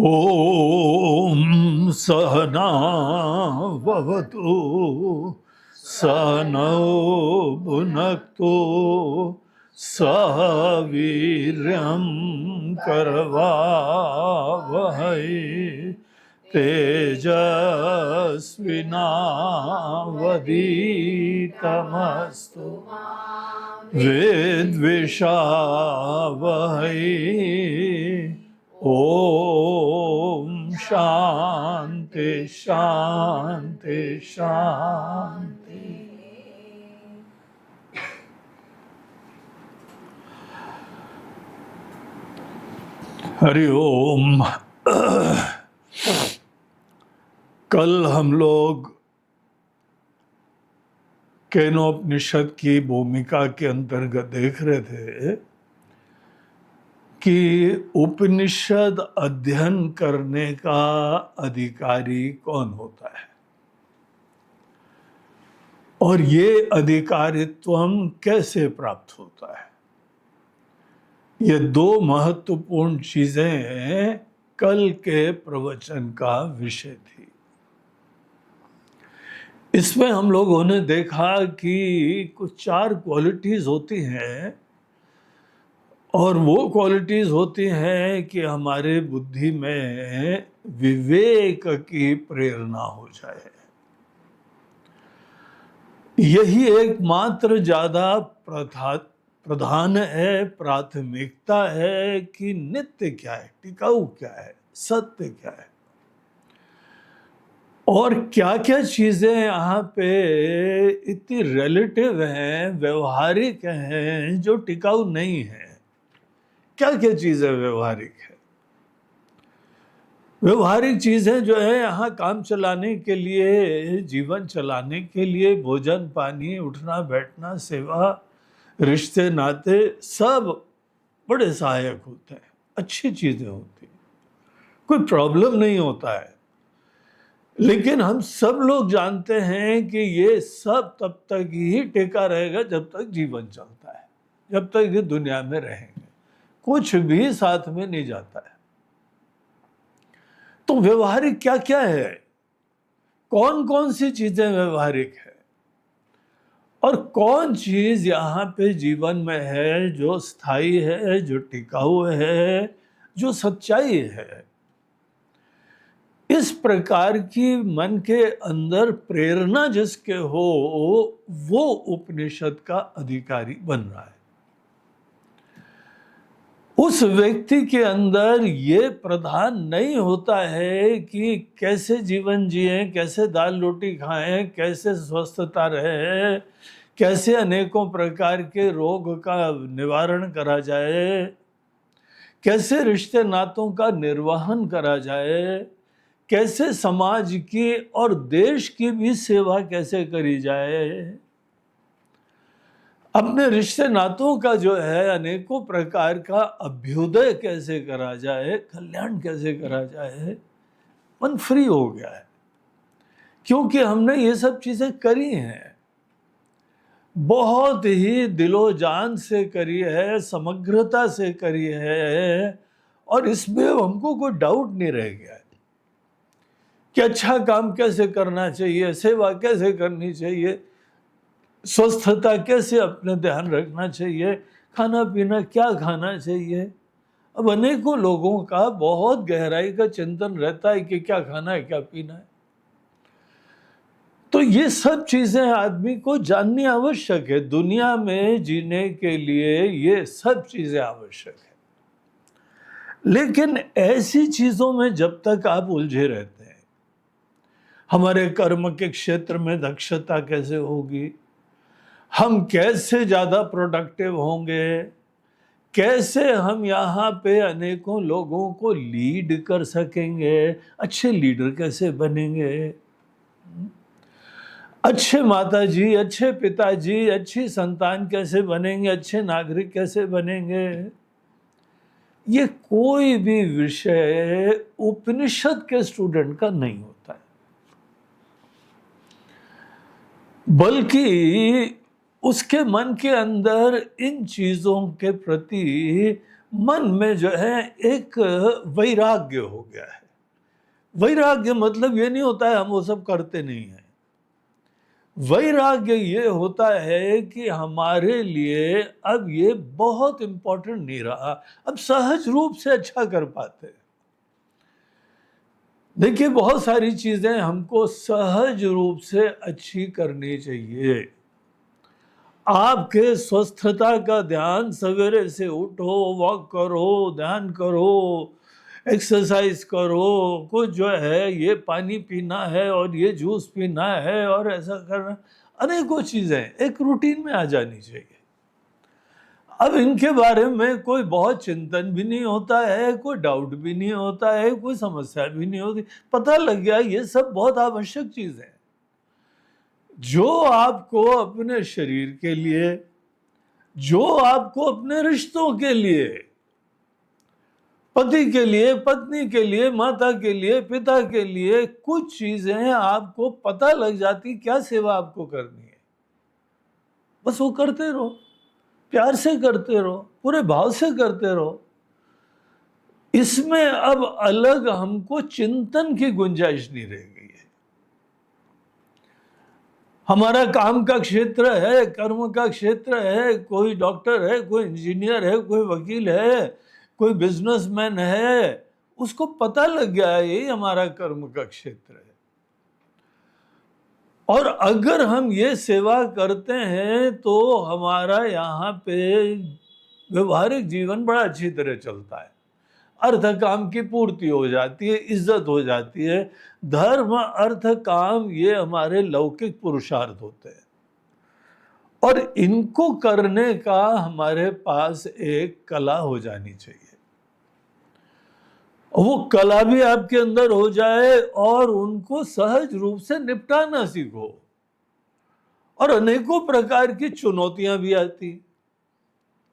ॐ सहना भवतु सहनौ भुनक्तु सह वीर्यं करवावहै तेजस्विनावधीतमस्तु विद्विषावहै। ओम शांति शांति शांति। हरि ओम। कल हम लोग केनोपनिषद की भूमिका के अंतर्गत देख रहे थे कि उपनिषद अध्ययन करने का अधिकारी कौन होता है और ये अधिकारित्व कैसे प्राप्त होता है। ये दो महत्वपूर्ण चीजें कल के प्रवचन का विषय थी। इसमें हम लोगों ने देखा कि कुछ 4 क्वालिटीज होती हैं और वो क्वालिटीज होती हैं कि हमारे बुद्धि में विवेक की प्रेरणा हो जाए। यही एकमात्र ज्यादा प्रधान है, प्राथमिकता है कि नित्य क्या है, टिकाऊ क्या है, सत्य क्या है और क्या क्या चीजें यहाँ पे इतनी रिलेटिव हैं, व्यवहारिक हैं, जो टिकाऊ नहीं है। क्या क्या चीजें व्यवहारिक है? व्यवहारिक चीजें जो है यहाँ काम चलाने के लिए, जीवन चलाने के लिए, भोजन पानी, उठना बैठना, सेवा, रिश्ते नाते सब बड़े सहायक होते हैं, अच्छी चीजें होती हैं, कोई प्रॉब्लम नहीं होता है। लेकिन हम सब लोग जानते हैं कि ये सब तब तक ही टिका रहेगा जब तक जीवन चलता है, जब तक ये दुनिया में रहेंगे, कुछ भी साथ में नहीं जाता है। तो व्यवहारिक क्या क्या है, कौन कौन सी चीजें व्यवहारिक है और कौन चीज यहाँ पे जीवन में है जो स्थायी है, जो टिकाऊ है, जो सच्चाई है। इस प्रकार की मन के अंदर प्रेरणा जिसके हो वो उपनिषद का अधिकारी बन रहा है। उस व्यक्ति के अंदर ये प्रधान नहीं होता है कि कैसे जीवन जिए, कैसे दाल रोटी खाएं, कैसे स्वस्थता रहे, कैसे अनेकों प्रकार के रोग का निवारण करा जाए, कैसे रिश्ते नातों का निर्वहन करा जाए, कैसे समाज की और देश की भी सेवा कैसे करी जाए, अपने रिश्ते नातों का जो है अनेकों प्रकार का अभ्युदय कैसे करा जाए, कल्याण कैसे करा जाए। मन फ्री हो गया है क्योंकि हमने ये सब चीजें करी हैं, बहुत ही दिलो जान से करी है, समग्रता से करी है और इसमें हमको कोई डाउट नहीं रह गया है कि अच्छा काम कैसे करना चाहिए, सेवा कैसे करनी चाहिए, स्वस्थता कैसे अपने ध्यान रखना चाहिए, खाना पीना क्या खाना चाहिए। अब अनेकों लोगों का बहुत गहराई का चिंतन रहता है कि क्या खाना है, क्या पीना है। तो ये सब चीजें आदमी को जाननी आवश्यक है। दुनिया में जीने के लिए ये सब चीजें आवश्यक है। लेकिन ऐसी चीजों में जब तक आप उलझे रहते हैं, हमारे कर्म के क्षेत्र में दक्षता कैसे होगी, हम कैसे ज्यादा प्रोडक्टिव होंगे, कैसे हम यहाँ पे अनेकों लोगों को लीड कर सकेंगे, अच्छे लीडर कैसे बनेंगे, अच्छे माताजी, अच्छे पिताजी, अच्छी संतान कैसे बनेंगे, अच्छे नागरिक कैसे बनेंगे, ये कोई भी विषय उपनिषद के स्टूडेंट का नहीं होता है। बल्कि उसके मन के अंदर इन चीजों के प्रति मन में जो है एक वैराग्य हो गया है। वैराग्य मतलब ये नहीं होता है हम वो सब करते नहीं हैं। वैराग्य ये होता है कि हमारे लिए अब ये बहुत इंपॉर्टेंट नहीं रहा, अब सहज रूप से अच्छा कर पाते हैं। देखिए, बहुत सारी चीजें हमको सहज रूप से अच्छी करनी चाहिए। आपके स्वस्थता का ध्यान, सवेरे से उठो, वॉक करो, ध्यान करो, एक्सरसाइज करो, कुछ जो है ये पानी पीना है और ये जूस पीना है और ऐसा करना, अनेकों चीजें एक रूटीन में आ जानी चाहिए। अब इनके बारे में कोई बहुत चिंतन भी नहीं होता है, कोई डाउट भी नहीं होता है, कोई समस्या भी नहीं होती, पता लग गया ये सब बहुत आवश्यक चीज है जो आपको अपने शरीर के लिए, जो आपको अपने रिश्तों के लिए, पति के लिए, पत्नी के लिए, माता के लिए, पिता के लिए, कुछ चीजें आपको पता लग जाती क्या सेवा आपको करनी है, बस वो करते रहो, प्यार से करते रहो, पूरे भाव से करते रहो। इसमें अब अलग हमको चिंतन की गुंजाइश नहीं रह गई है। हमारा काम का क्षेत्र है, कर्म का क्षेत्र है, कोई डॉक्टर है, कोई इंजीनियर है, कोई वकील है, कोई बिजनेसमैन है, उसको पता लग गया है यही हमारा कर्म का क्षेत्र है। और अगर हम ये सेवा करते हैं तो हमारा यहाँ पे व्यवहारिक जीवन बड़ा अच्छी तरह चलता है, अर्थ काम की पूर्ति हो जाती है, इज्जत हो जाती है। धर्म, अर्थ, काम ये हमारे लौकिक पुरुषार्थ होते हैं और इनको करने का हमारे पास एक कला हो जानी चाहिए। वो कला भी आपके अंदर हो जाए और उनको सहज रूप से निपटाना सीखो। और अनेकों प्रकार की चुनौतियां भी आती,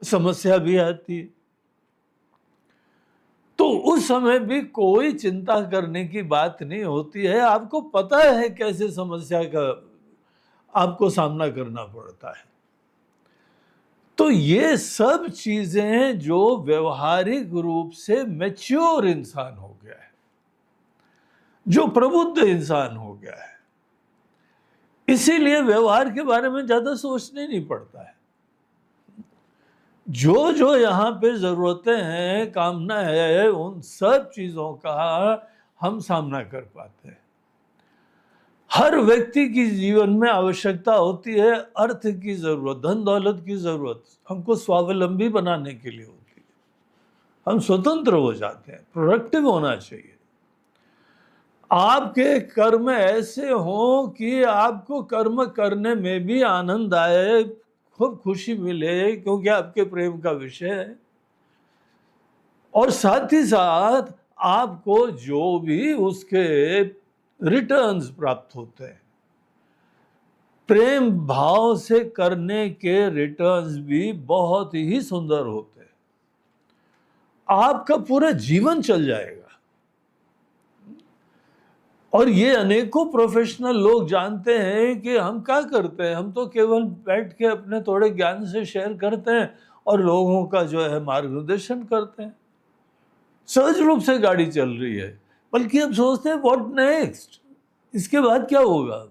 समस्या भी आती, तो उस समय भी कोई चिंता करने की बात नहीं होती है। आपको पता है कैसे समस्या का आपको सामना करना पड़ता है। तो ये सब चीजें जो व्यवहारिक रूप से मैच्योर इंसान हो गया है, जो प्रबुद्ध इंसान हो गया है, इसीलिए व्यवहार के बारे में ज्यादा सोचने नहीं पड़ता है। जो जो यहाँ पे जरूरतें हैं, कामना है, उन सब चीजों का हम सामना कर पाते हैं। हर व्यक्ति की जीवन में आवश्यकता होती है, अर्थ की जरूरत, धन दौलत की जरूरत हमको स्वावलंबी बनाने के लिए होती है। हम स्वतंत्र हो जाते हैं, प्रोडक्टिव होना चाहिए। आपके कर्म ऐसे हों कि आपको कर्म करने में भी आनंद आए, खूब खुशी मिले, क्योंकि आपके प्रेम का विषय है। और साथ ही साथ आपको जो भी उसके रिटर्न्स प्राप्त होते हैं, प्रेम भाव से करने के रिटर्न्स भी बहुत ही सुंदर होते हैं। आपका पूरा जीवन चल जाएगा। और ये अनेकों प्रोफेशनल लोग जानते हैं कि हम क्या करते हैं, हम तो केवल बैठ के अपने थोड़े ज्ञान से शेयर करते हैं और लोगों का जो है मार्गदर्शन करते हैं। सहज रूप से गाड़ी चल रही है, बल्कि अब सोचते हैं व्हाट नेक्स्ट, इसके बाद क्या होगा,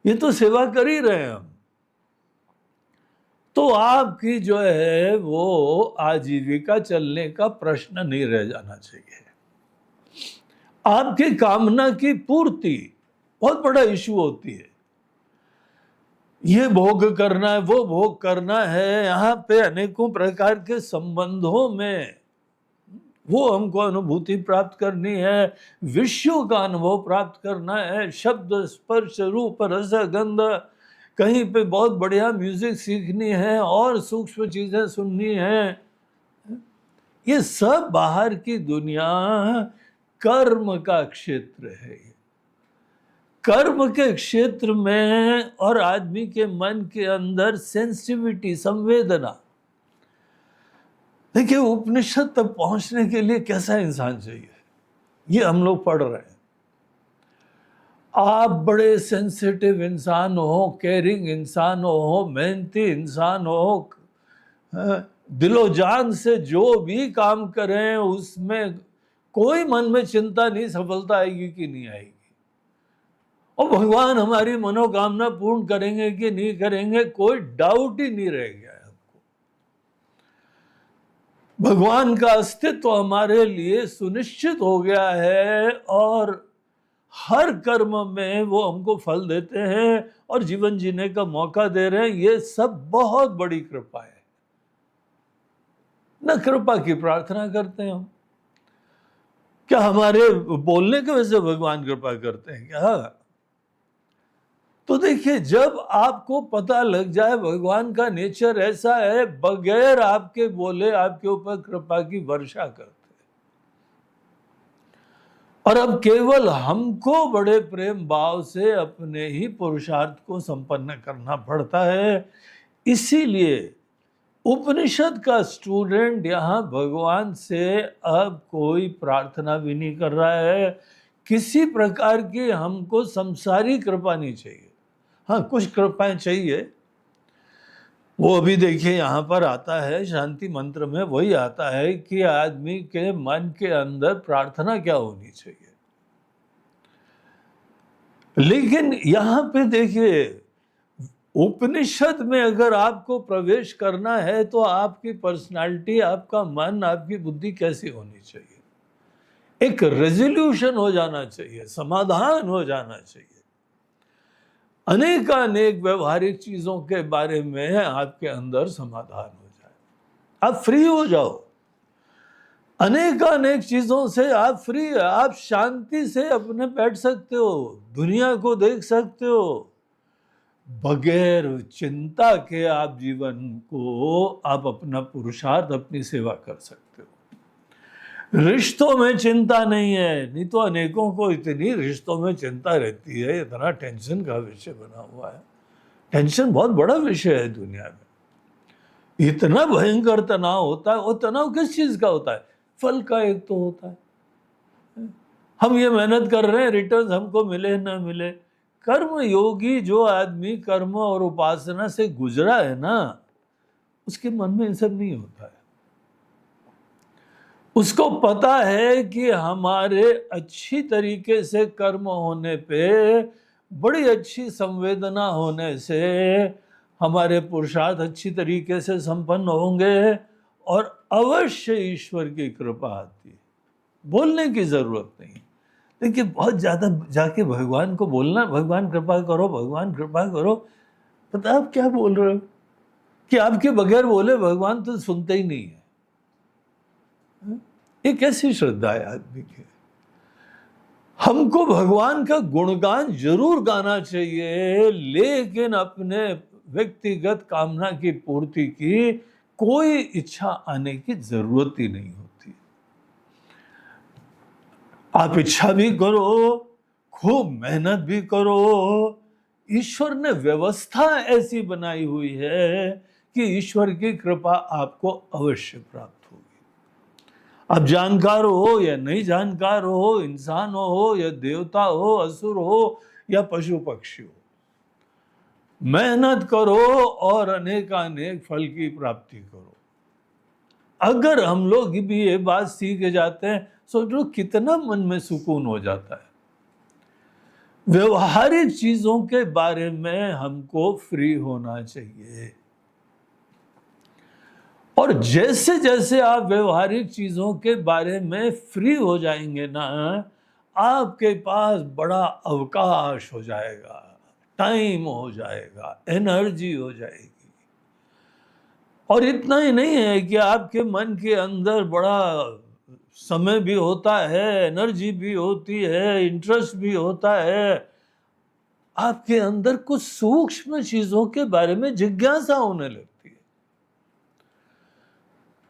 ये तो सेवा कर ही रहे हैं हम। तो आपकी जो है वो आजीविका चलने का प्रश्न नहीं रह जाना चाहिए। आपकी कामना की पूर्ति बहुत बड़ा इशू होती है। ये भोग करना है, वो भोग करना है, यहाँ पे अनेकों प्रकार के संबंधों में वो हमको अनुभूति प्राप्त करनी है, विषयों का अनुभव प्राप्त करना है, शब्द, स्पर्श, रूप, रस, गंध, कहीं पे बहुत बढ़िया म्यूजिक सीखनी है और सूक्ष्म चीजें सुननी है। ये सब बाहर की दुनिया कर्म का क्षेत्र है। कर्म के क्षेत्र में और आदमी के मन के अंदर सेंसिटिविटी, संवेदना। देखिए, उपनिषद तक पहुंचने के लिए कैसा इंसान चाहिए, ये हम लोग पढ़ रहे हैं। आप बड़े सेंसिटिव इंसान हो, केयरिंग इंसान हो, मेहनती इंसान हो, दिलो जान से जो भी काम करें उसमें कोई मन में चिंता नहीं सफलता आएगी कि नहीं आएगी, और भगवान हमारी मनोकामना पूर्ण करेंगे कि नहीं करेंगे कोई डाउट ही नहीं रह गया है हमको। भगवान का अस्तित्व हमारे लिए सुनिश्चित हो गया है और हर कर्म में वो हमको फल देते हैं और जीवन जीने का मौका दे रहे हैं। ये सब बहुत बड़ी कृपा है ना। कृपा की प्रार्थना करते हैं हम, क्या हमारे बोलने की वजह से भगवान कृपा करते हैं क्या? तो देखिए, जब आपको पता लग जाए भगवान का नेचर ऐसा है, बगैर आपके बोले आपके ऊपर कृपा की वर्षा करते हैं। और अब केवल हमको बड़े प्रेम भाव से अपने ही पुरुषार्थ को संपन्न करना पड़ता है। इसीलिए उपनिषद का स्टूडेंट यहाँ भगवान से अब कोई प्रार्थना भी नहीं कर रहा है, किसी प्रकार की हमको संसारी कृपा नहीं चाहिए। हाँ, कुछ कृपाएं चाहिए, वो अभी देखिए यहाँ पर आता है शांति मंत्र में, वही आता है कि आदमी के मन के अंदर प्रार्थना क्या होनी चाहिए। लेकिन यहाँ पे देखिए, उपनिषद में अगर आपको प्रवेश करना है तो आपकी पर्सनालिटी, आपका मन, आपकी बुद्धि कैसी होनी चाहिए? एक रेजोल्यूशन हो जाना चाहिए, समाधान हो जाना चाहिए। अनेक व्यवहारिक चीजों के बारे में आपके अंदर समाधान हो जाए, आप फ्री हो जाओ। अनेक चीजों से आप फ्री है, आप शांति से अपने बैठ सकते हो, दुनिया को देख सकते हो, बगैर चिंता के आप जीवन को, आप अपना पुरुषार्थ, अपनी सेवा कर सकते हो। रिश्तों में चिंता नहीं है, नहीं तो अनेकों को इतनी रिश्तों में चिंता रहती है, इतना टेंशन का विषय बना हुआ है। टेंशन बहुत बड़ा विषय है दुनिया में, इतना भयंकर तनाव होता है। और तनाव किस चीज का होता है? फल का एक तो होता है, हम ये मेहनत कर रहे हैं, रिटर्न हमको मिले ना मिले। कर्म योगी जो आदमी कर्म और उपासना से गुजरा है ना, उसके मन में ये सब नहीं होता है। उसको पता है कि हमारे अच्छी तरीके से कर्म होने पे, बड़ी अच्छी संवेदना होने से हमारे पुरुषार्थ अच्छी तरीके से संपन्न होंगे और अवश्य ईश्वर की कृपा आती है। बोलने की जरूरत नहीं। देखिए, बहुत ज्यादा जाके भगवान को बोलना, भगवान कृपा करो, भगवान कृपा करो, पता आप क्या बोल रहे हो कि आपके बगैर बोले भगवान तो सुनते ही नहीं है। ये कैसी श्रद्धा है आदमी की? हमको भगवान का गुणगान जरूर गाना चाहिए, लेकिन अपने व्यक्तिगत कामना की पूर्ति की कोई इच्छा आने की जरूरत ही नहीं होती। आप इच्छा भी करो, खूब मेहनत भी करो, ईश्वर ने व्यवस्था ऐसी बनाई हुई है कि ईश्वर की कृपा आपको अवश्य प्राप्त होगी। आप जानकार हो या नहीं जानकार हो, इंसान हो या देवता हो, असुर हो या पशु पक्षी हो, मेहनत करो और अनेक फल की प्राप्ति करो। अगर हम लोग भी ये बात सीख जाते हैं, सोचो कितना मन में सुकून हो जाता है। व्यवहारिक चीजों के बारे में हमको फ्री होना चाहिए, और जैसे जैसे आप व्यवहारिक चीजों के बारे में फ्री हो जाएंगे ना, आपके पास बड़ा अवकाश हो जाएगा, टाइम हो जाएगा, एनर्जी हो जाएगी। और इतना ही नहीं है कि आपके मन के अंदर बड़ा समय भी होता है, एनर्जी भी होती है, इंटरेस्ट भी होता है, आपके अंदर कुछ सूक्ष्म चीजों के बारे में जिज्ञासा होने लगती है।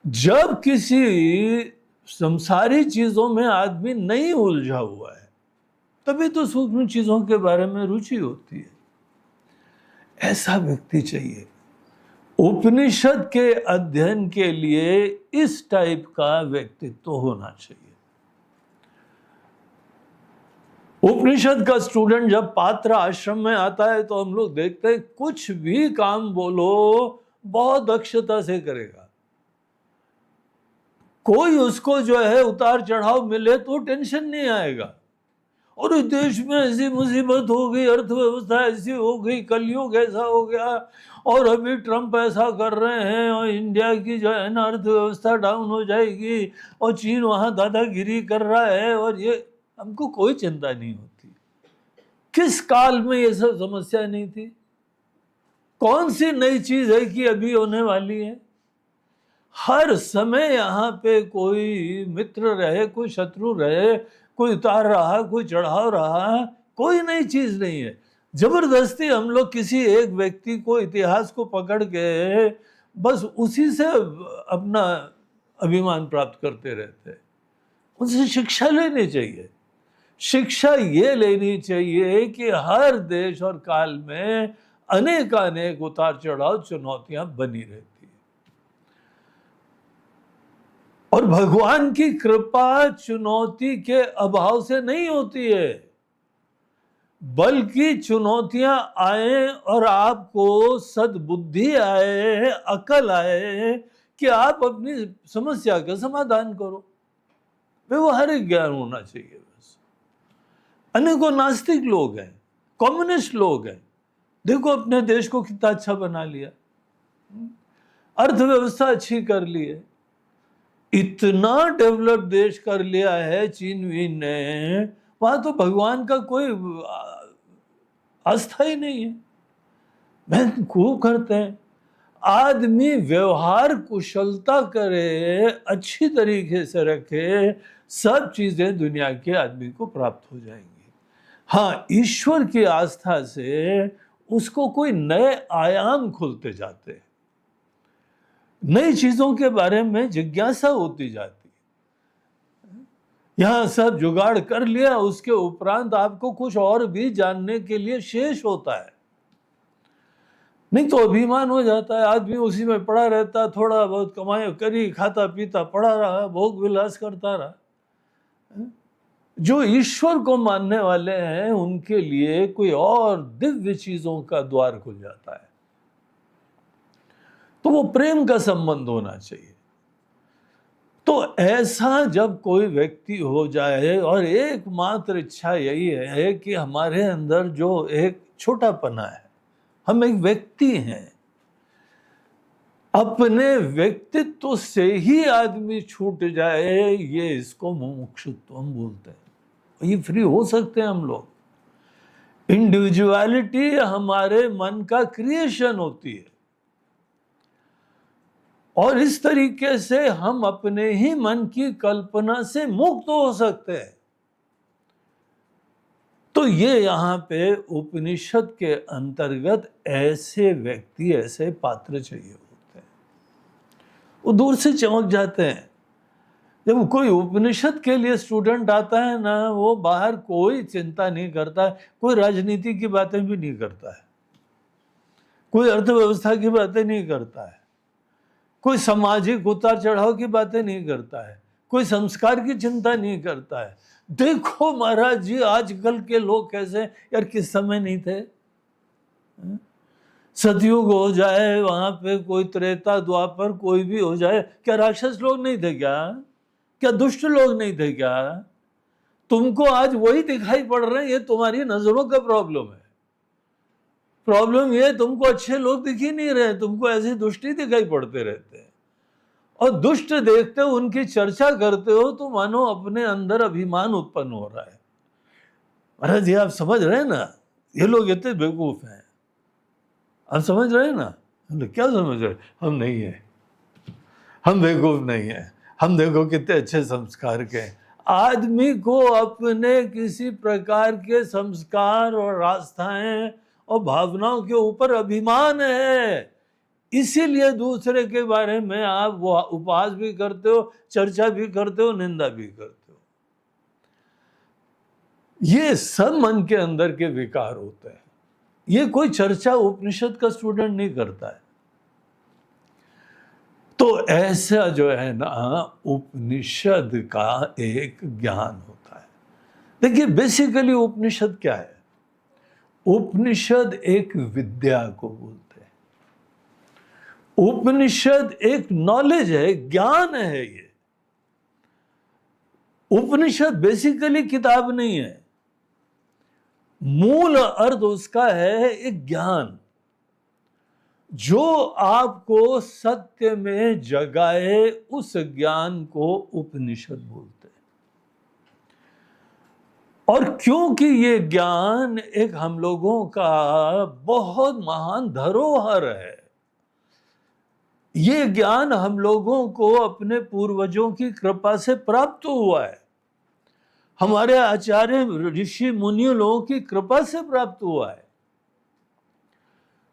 जब किसी संसारी चीजों में आदमी नहीं उलझा हुआ है, तभी तो सूक्ष्म चीजों के बारे में रुचि होती है। ऐसा व्यक्ति चाहिए। उपनिषद के अध्ययन के लिए इस टाइप का व्यक्तित्व होना चाहिए। उपनिषद का स्टूडेंट जब पात्र आश्रम में आता है तो हम लोग देखते हैं कुछ भी काम बोलो बहुत दक्षता से करेगा। कोई उसको जो है उतार चढ़ाव मिले तो टेंशन नहीं आएगा। और इस देश में ऐसी मुसीबत हो गई, अर्थव्यवस्था ऐसी हो गई, कलयुग ऐसा हो गया, और अभी ट्रम्प ऐसा कर रहे हैं, और इंडिया की जो है ना अर्थव्यवस्था डाउन हो जाएगी, और चीन वहां दादागिरी कर रहा है, और ये हमको कोई चिंता नहीं होती। किस काल में ये सब समस्या नहीं थी? कौन सी नई चीज है कि अभी होने वाली है? हर समय यहाँ पे कोई मित्र रहे, कोई शत्रु रहे, कोई उतार रहा, कोई चढ़ाव रहा, कोई नई चीज नहीं है। जबरदस्ती हम लोग किसी एक व्यक्ति को, इतिहास को पकड़ के बस उसी से अपना अभिमान प्राप्त करते रहते हैं। उनसे शिक्षा लेनी चाहिए। शिक्षा ये लेनी चाहिए कि हर देश और काल में अनेकानेक उतार चढ़ाव, चुनौतियां बनी रहती है, और भगवान की कृपा चुनौती के अभाव से नहीं होती है, बल्कि चुनौतियां आए और आपको सद्बुद्धि आए, अकल आए कि आप अपनी समस्या का समाधान करो। व्यवहारिक ज्ञान होना चाहिए बस। अनेकों नास्तिक लोग हैं, कम्युनिस्ट लोग हैं, देखो अपने देश को कितना अच्छा बना लिया, अर्थव्यवस्था अच्छी कर ली है, इतना डेवलप देश कर लिया है चीन वीन ने, वहां तो भगवान का कोई आस्था ही नहीं है। मेहनत खूब करते हैं, आदमी व्यवहार कुशलता करे, अच्छी तरीके से रखे, सब चीजें दुनिया के आदमी को प्राप्त हो जाएंगी। हाँ, ईश्वर की आस्था से उसको कोई नए आयाम खुलते जाते हैं, नई चीजों के बारे में जिज्ञासा होती जाती। यहां सब जुगाड़ कर लिया, उसके उपरांत आपको कुछ और भी जानने के लिए शेष होता है, नहीं तो अभिमान हो जाता है। आदमी उसी में पड़ा रहता, थोड़ा बहुत कमाई करी, खाता पीता पड़ा रहा, भोग विलास करता रहा। जो ईश्वर को मानने वाले हैं उनके लिए कोई और दिव्य चीजों का द्वार खुल जाता है। तो वो प्रेम का संबंध होना चाहिए। तो ऐसा जब कोई व्यक्ति हो जाए, और एकमात्र इच्छा यही है कि हमारे अंदर जो एक छोटापना है, हम एक व्यक्ति हैं, अपने व्यक्तित्व से ही आदमी छूट जाए, ये इसको मुमुक्षुत्व हम बोलते हैं। ये फ्री हो सकते हैं हम लोग। इंडिविजुअलिटी हमारे मन का क्रिएशन होती है, और इस तरीके से हम अपने ही मन की कल्पना से मुक्त हो सकते हैं। तो ये यहाँ पे उपनिषद के अंतर्गत ऐसे व्यक्ति, ऐसे पात्र चाहिए होते हैं। वो दूर से चमक जाते हैं। जब कोई उपनिषद के लिए स्टूडेंट आता है ना, वो बाहर कोई चिंता नहीं करता है, कोई राजनीति की बातें भी नहीं करता है, कोई अर्थव्यवस्था की बातें नहीं करता है, कोई सामाजिक उतार चढ़ाव की बातें नहीं करता है, कोई संस्कार की चिंता नहीं करता है। देखो महाराज जी, आजकल के लोग कैसे, यार किस समय नहीं थे? सतयुग हो जाए, वहां पे कोई त्रेता द्वापर कोई भी हो जाए, क्या राक्षस लोग नहीं थे क्या? क्या दुष्ट लोग नहीं थे क्या? तुमको आज वही दिखाई पड़ रहे हैं, ये तुम्हारी नजरों का प्रॉब्लम है। प्रॉब्लम ये, तुमको अच्छे लोग दिख ही नहीं रहे, तुमको ऐसे दुष्ट ही दिखाई पड़ते रहते हैं, और दुष्ट देखते हो, उनकी चर्चा करते हो तो मानो अपने अंदर अभिमान उत्पन्न हो रहा है। महाराज जी आप समझ रहे हैं ना, ये लोग इतने बेवकूफ हैं, आप समझ रहे हैं ना? क्या समझ रहे? हम नहीं है, हम बेवकूफ नहीं है, हम देखो कितने अच्छे संस्कार के। आदमी को अपने किसी प्रकार के संस्कार और आस्थाएं और भावनाओं के ऊपर अभिमान है, इसीलिए दूसरे के बारे में आप वो उपहास भी करते हो, चर्चा भी करते हो, निंदा भी करते हो। ये सब मन के अंदर के विकार होते हैं। ये कोई चर्चा उपनिषद का स्टूडेंट नहीं करता है। तो ऐसा जो है ना, उपनिषद का एक ज्ञान होता है। देखिए बेसिकली उपनिषद क्या है? उपनिषद एक विद्या को बोलते हैं। उपनिषद एक नॉलेज है, ज्ञान है। ये उपनिषद बेसिकली किताब नहीं है, मूल अर्थ उसका है एक ज्ञान जो आपको सत्य में जगाए, उस ज्ञान को उपनिषद बोलते हैं। और क्योंकि ये ज्ञान एक हम लोगों का बहुत महान धरोहर है, ये ज्ञान हम लोगों को अपने पूर्वजों की कृपा से प्राप्त हुआ है, हमारे आचार्य ऋषि मुनियों लोगों की कृपा से प्राप्त हुआ है।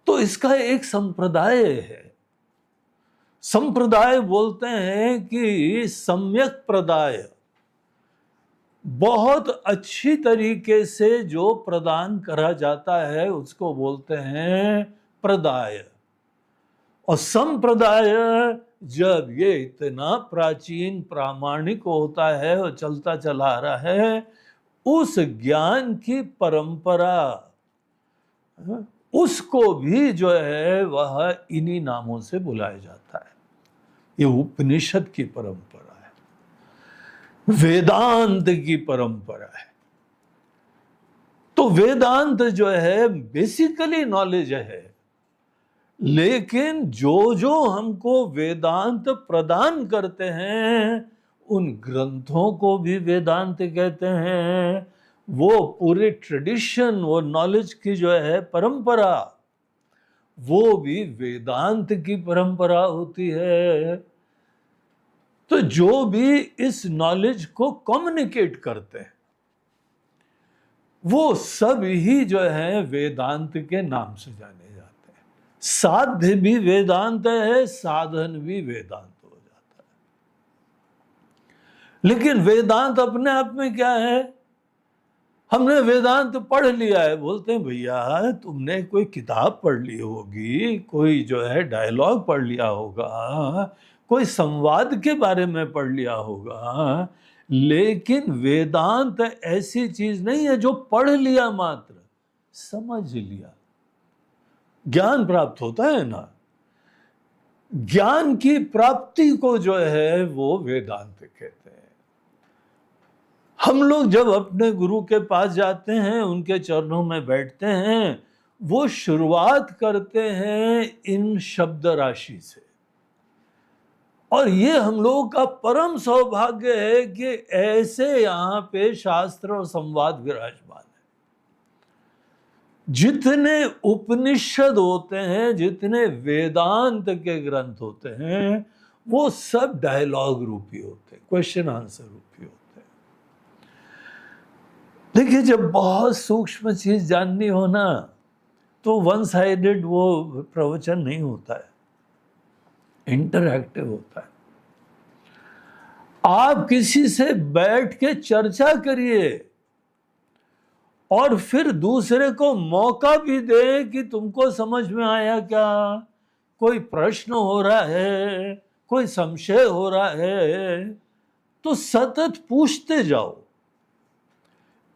तो इसका एक संप्रदाय है। संप्रदाय बोलते हैं कि सम्यक प्रदाय, बहुत अच्छी तरीके से जो प्रदान करा जाता है उसको बोलते हैं प्रदाय। और संप्रदाय जब ये इतना प्राचीन प्रामाणिक होता है और चलता चला आ रहा है, उस ज्ञान की परंपरा, उसको भी जो है वह इन्हीं नामों से बुलाया जाता है। ये उपनिषद की परंपरा है, वेदांत की परंपरा है। तो वेदांत जो है बेसिकली नॉलेज है, लेकिन जो जो हमको वेदांत प्रदान करते हैं उन ग्रंथों को भी वेदांत कहते हैं। वो पूरे ट्रेडिशन, वो नॉलेज की जो है परंपरा, वो भी वेदांत की परंपरा होती है। तो जो भी इस नॉलेज को कम्युनिकेट करते हैं वो सब ही जो है वेदांत के नाम से जाने जाते हैं। साध्य भी वेदांत है, साधन भी वेदांत हो जाता है। लेकिन वेदांत अपने आप में क्या है? हमने वेदांत पढ़ लिया है। बोलते हैं भैया तुमने कोई किताब पढ़ ली होगी, कोई जो है डायलॉग पढ़ लिया होगा, कोई संवाद के बारे में पढ़ लिया होगा, लेकिन वेदांत ऐसी चीज नहीं है जो पढ़ लिया मात्र, समझ लिया। ज्ञान प्राप्त होता है ना, ज्ञान की प्राप्ति को जो है वो वेदांत कहते हैं। हम लोग जब अपने गुरु के पास जाते हैं, उनके चरणों में बैठते हैं, वो शुरुआत करते हैं इन शब्द राशि से। और ये हम लोगों का परम सौभाग्य है कि ऐसे यहाँ पे शास्त्र और संवाद विराजमान है। जितने उपनिषद होते हैं, जितने वेदांत के ग्रंथ होते हैं, वो सब डायलॉग रूपी होते हैं, क्वेश्चन आंसर रूपी होते हैं। देखिए, जब बहुत सूक्ष्म चीज जाननी हो ना, तो वन साइडेड वो प्रवचन नहीं होता है, इंटरैक्टिव होता है। आप किसी से बैठ के चर्चा करिए और फिर दूसरे को मौका भी दे कि तुमको समझ में आया क्या, कोई प्रश्न हो रहा है, कोई संशय हो रहा है, तो सतत पूछते जाओ।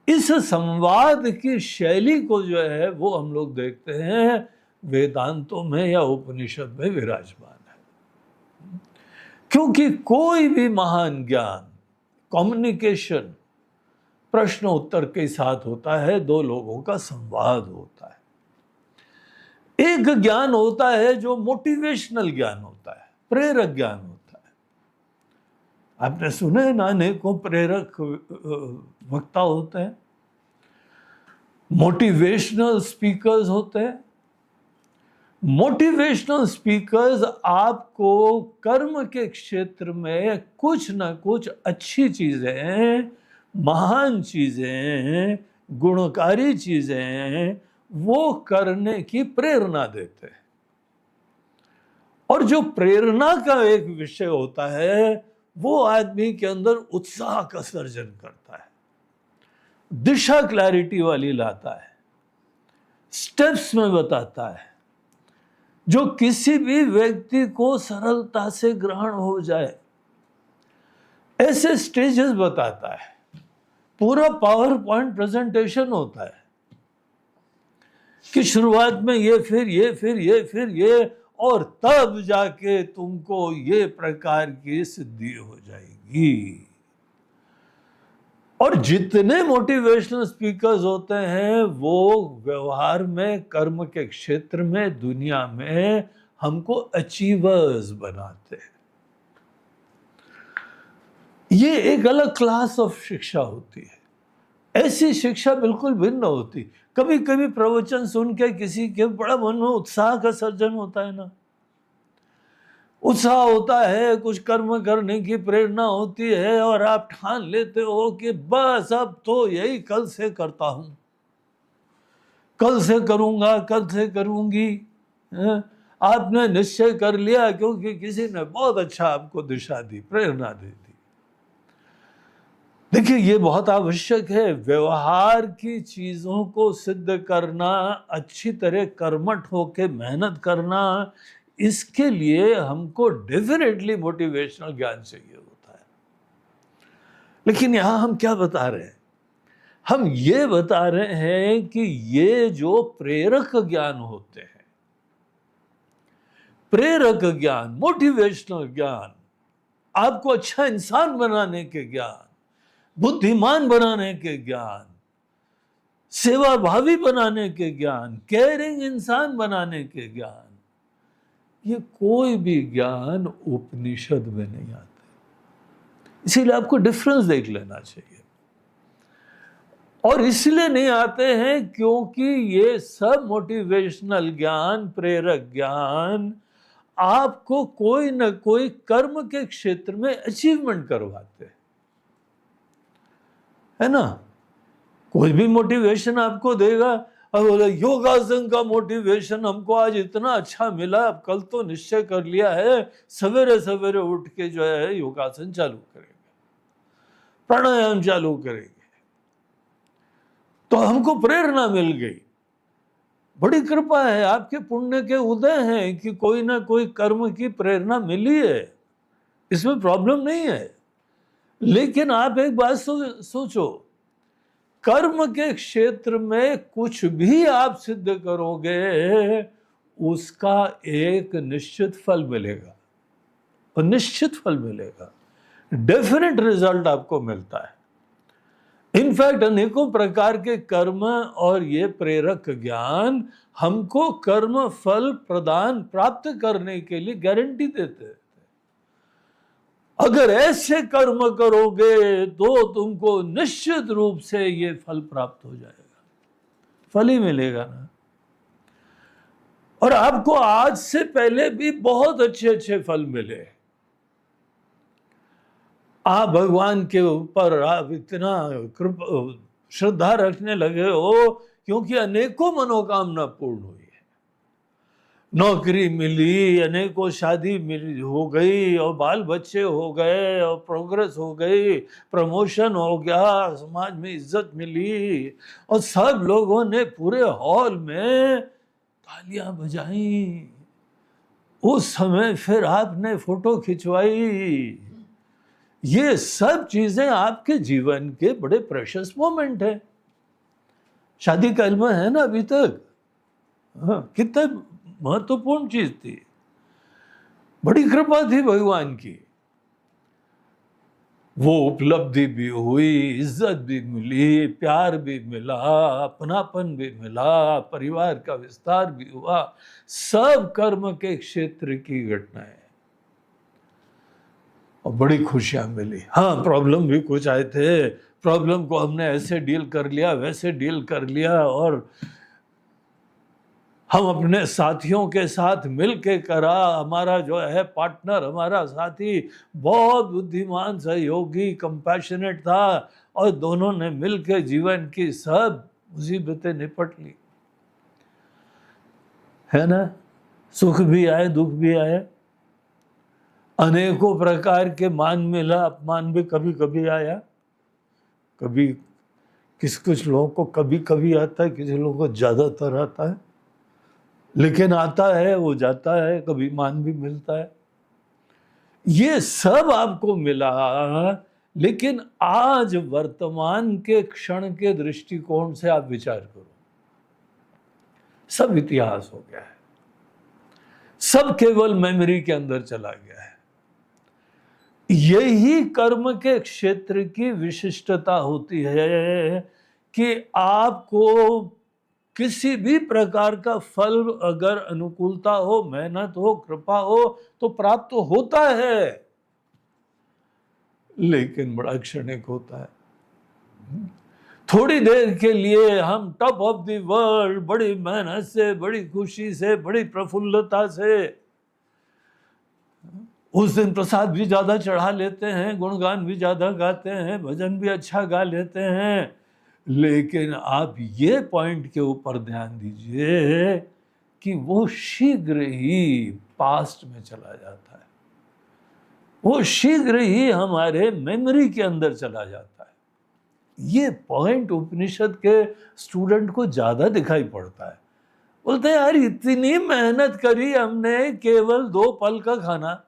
इस संवाद की शैली को जो है वो हम लोग देखते हैं वेदांतों में या उपनिषद में विराजमान है। क्योंकि कोई भी महान ज्ञान, कम्युनिकेशन प्रश्न उत्तर के साथ होता है, दो लोगों का संवाद होता है। एक ज्ञान होता है जो मोटिवेशनल ज्ञान होता है, प्रेरक ज्ञान होता है। आपने सुने ना, अनेकों प्रेरक वक्ता होते हैं, मोटिवेशनल स्पीकर्स होते हैं। मोटिवेशनल स्पीकर्स आपको कर्म के क्षेत्र में कुछ ना कुछ अच्छी चीजें, महान चीजें, गुणकारी चीजें वो करने की प्रेरणा देते हैं। और जो प्रेरणा का एक विषय होता है वो आदमी के अंदर उत्साह का सर्जन करता है, दिशा क्लैरिटी वाली लाता है, स्टेप्स में बताता है, जो किसी भी व्यक्ति को सरलता से ग्रहण हो जाए, ऐसे स्टेजेस बताता है। पूरा पावर पॉइंट प्रेजेंटेशन होता है कि शुरुआत में ये, फिर ये, फिर ये, फिर ये, और तब जाके तुमको ये प्रकार की सिद्धि हो जाएगी। और जितने मोटिवेशनल स्पीकर्स होते हैं वो व्यवहार में, कर्म के क्षेत्र में, दुनिया में हमको अचीवर्स बनाते हैं। ये एक अलग क्लास ऑफ शिक्षा होती है। ऐसी शिक्षा बिल्कुल भिन्न होती। कभी कभी प्रवचन सुन के किसी के बड़ा मन में उत्साह का सर्जन होता है ना, उत्साह होता है, कुछ कर्म करने की प्रेरणा होती है और आप ठान लेते हो कि बस अब तो यही कल से करता हूं, कल से करूंगा, कल से करूंगी। आपने निश्चय कर लिया क्योंकि किसी ने बहुत अच्छा आपको दिशा दी, प्रेरणा दे दी। देखिए ये बहुत आवश्यक है। व्यवहार की चीजों को सिद्ध करना, अच्छी तरह कर्मठ होके मेहनत करना, इसके लिए हमको डेफिनेटली मोटिवेशनल ज्ञान चाहिए होता है। लेकिन यहां हम क्या बता रहे हैं? हम ये बता रहे हैं कि ये जो प्रेरक ज्ञान होते हैं, प्रेरक ज्ञान, मोटिवेशनल ज्ञान, आपको अच्छा इंसान बनाने के ज्ञान, बुद्धिमान बनाने के ज्ञान, सेवाभावी बनाने के ज्ञान, केयरिंग इंसान बनाने के ज्ञान, ये कोई भी ज्ञान उपनिषद में नहीं आते। इसीलिए आपको डिफरेंस देख लेना चाहिए। और इसलिए नहीं आते हैं क्योंकि ये सब मोटिवेशनल ज्ञान, प्रेरक ज्ञान आपको कोई ना कोई कर्म के क्षेत्र में अचीवमेंट करवाते हैं, है ना। कोई भी मोटिवेशन आपको देगा और बोले योगासन का मोटिवेशन हमको आज इतना अच्छा मिला, अब कल तो निश्चय कर लिया है सवेरे सवेरे उठ के जो है योगासन चालू करेंगे, प्राणायाम चालू करेंगे, तो हमको प्रेरणा मिल गई। बड़ी कृपा है, आपके पुण्य के उदय हैं कि कोई ना कोई कर्म की प्रेरणा मिली है, इसमें प्रॉब्लम नहीं है। लेकिन आप एक बात सोचो, कर्म के क्षेत्र में कुछ भी आप सिद्ध करोगे उसका एक निश्चित फल मिलेगा, और निश्चित फल मिलेगा, डेफिनेट रिजल्ट आपको मिलता है। इनफैक्ट अनेकों प्रकार के कर्म और ये प्रेरक ज्ञान हमको कर्म फल प्रदान प्राप्त करने के लिए गारंटी देते हैं। अगर ऐसे कर्म करोगे तो तुमको निश्चित रूप से ये फल प्राप्त हो जाएगा, फल ही मिलेगा ना। और आपको आज से पहले भी बहुत अच्छे अच्छे फल मिले। आप भगवान के ऊपर आप इतना श्रद्धा रखने लगे हो क्योंकि अनेकों मनोकामना पूर्ण हुई है, नौकरी मिली, अनेकों शादी मिली हो गई, और बाल बच्चे हो गए, और प्रोग्रेस हो गई, प्रमोशन हो गया, समाज में इज्जत मिली, और सब लोगों ने पूरे हॉल में तालियां बजाई। उस समय फिर आपने फोटो खिंचवाई। ये सब चीजें आपके जीवन के बड़े प्रेशियस मोमेंट है। शादी का इल्म है ना अभी तक, कितना महत्वपूर्ण चीज थी, बड़ी कृपा थी भगवान की। वो उपलब्धि भी हुई, इज्जत भी मिली, प्यार भी मिला, अपनापन भी मिला, परिवार का विस्तार भी हुआ, सब कर्म के क्षेत्र की घटनाएं, और बड़ी खुशियां मिली। हाँ, प्रॉब्लम भी कुछ आए थे, प्रॉब्लम को हमने ऐसे डील कर लिया, वैसे डील कर लिया, और हम अपने साथियों के साथ मिल के करा। हमारा जो है पार्टनर, हमारा साथी बहुत बुद्धिमान, सहयोगी, कंपैशनेट था, और दोनों ने मिल के जीवन की सब मुसीबतें निपट ली, है ना। सुख भी आए, दुख भी आए, अनेकों प्रकार के मान मिला, अपमान भी कभी कभी आया। कभी कुछ लोगों को कभी कभी आता है, किसी लोगों को ज्यादातर आता है, लेकिन आता है, वो जाता है, कभी मान भी मिलता है। ये सब आपको मिला, लेकिन आज वर्तमान के क्षण के दृष्टिकोण से आप विचार करो, सब इतिहास हो गया है, सब केवल मेमोरी के अंदर चला गया है। यही कर्म के क्षेत्र की विशिष्टता होती है कि आपको किसी भी प्रकार का फल अगर अनुकूलता हो, मेहनत हो, कृपा हो तो प्राप्त तो होता है, लेकिन बड़ा क्षणिक होता है। थोड़ी देर के लिए हम टॉप ऑफ द वर्ल्ड बड़ी मेहनत से, बड़ी खुशी से, बड़ी प्रफुल्लता से उस दिन प्रसाद भी ज्यादा चढ़ा लेते हैं, गुणगान भी ज्यादा गाते हैं, भजन भी अच्छा गा लेते हैं, लेकिन आप ये पॉइंट के ऊपर ध्यान दीजिए कि वो शीघ्र ही पास्ट में चला जाता है, वो शीघ्र ही हमारे मेमोरी के अंदर चला जाता है। ये पॉइंट उपनिषद के स्टूडेंट को ज्यादा दिखाई पड़ता है। बोलते हैं यार इतनी मेहनत करी हमने केवल 2 पल का खाना।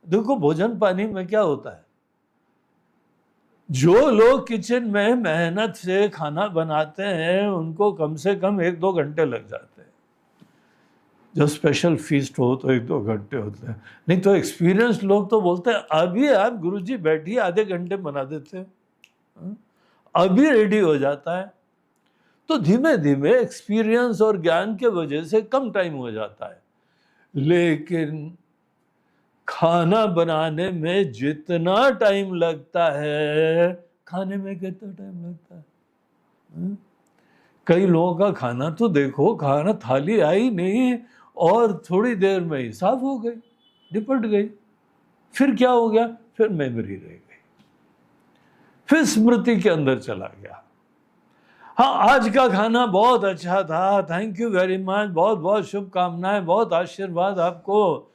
देखो भोजन पानी में क्या होता है, जो लोग किचन में मेहनत से खाना बनाते हैं उनको कम से कम 1-2 घंटे लग जाते हैं। जब स्पेशल फीस्ट हो तो 1-2 घंटे होते हैं, नहीं तो एक्सपीरियंस लोग तो बोलते हैं अभी आप गुरुजी बैठिए, आधे घंटे बना देते हैं, अभी रेडी हो जाता है। तो धीमे धीमे एक्सपीरियंस और ज्ञान के वजह से कम टाइम हो जाता है, लेकिन खाना बनाने में जितना टाइम लगता है खाने में कितना टाइम लगता है। कई लोगों का खाना तो देखो, खाना थाली आई नहीं और थोड़ी देर में ही साफ हो गई, निपट गई। फिर क्या हो गया, फिर मेमोरी रह गई, फिर स्मृति के अंदर चला गया। हाँ आज का खाना बहुत अच्छा था, थैंक यू वेरी मच, बहुत बहुत शुभकामनाएं, बहुत आशीर्वाद आपको।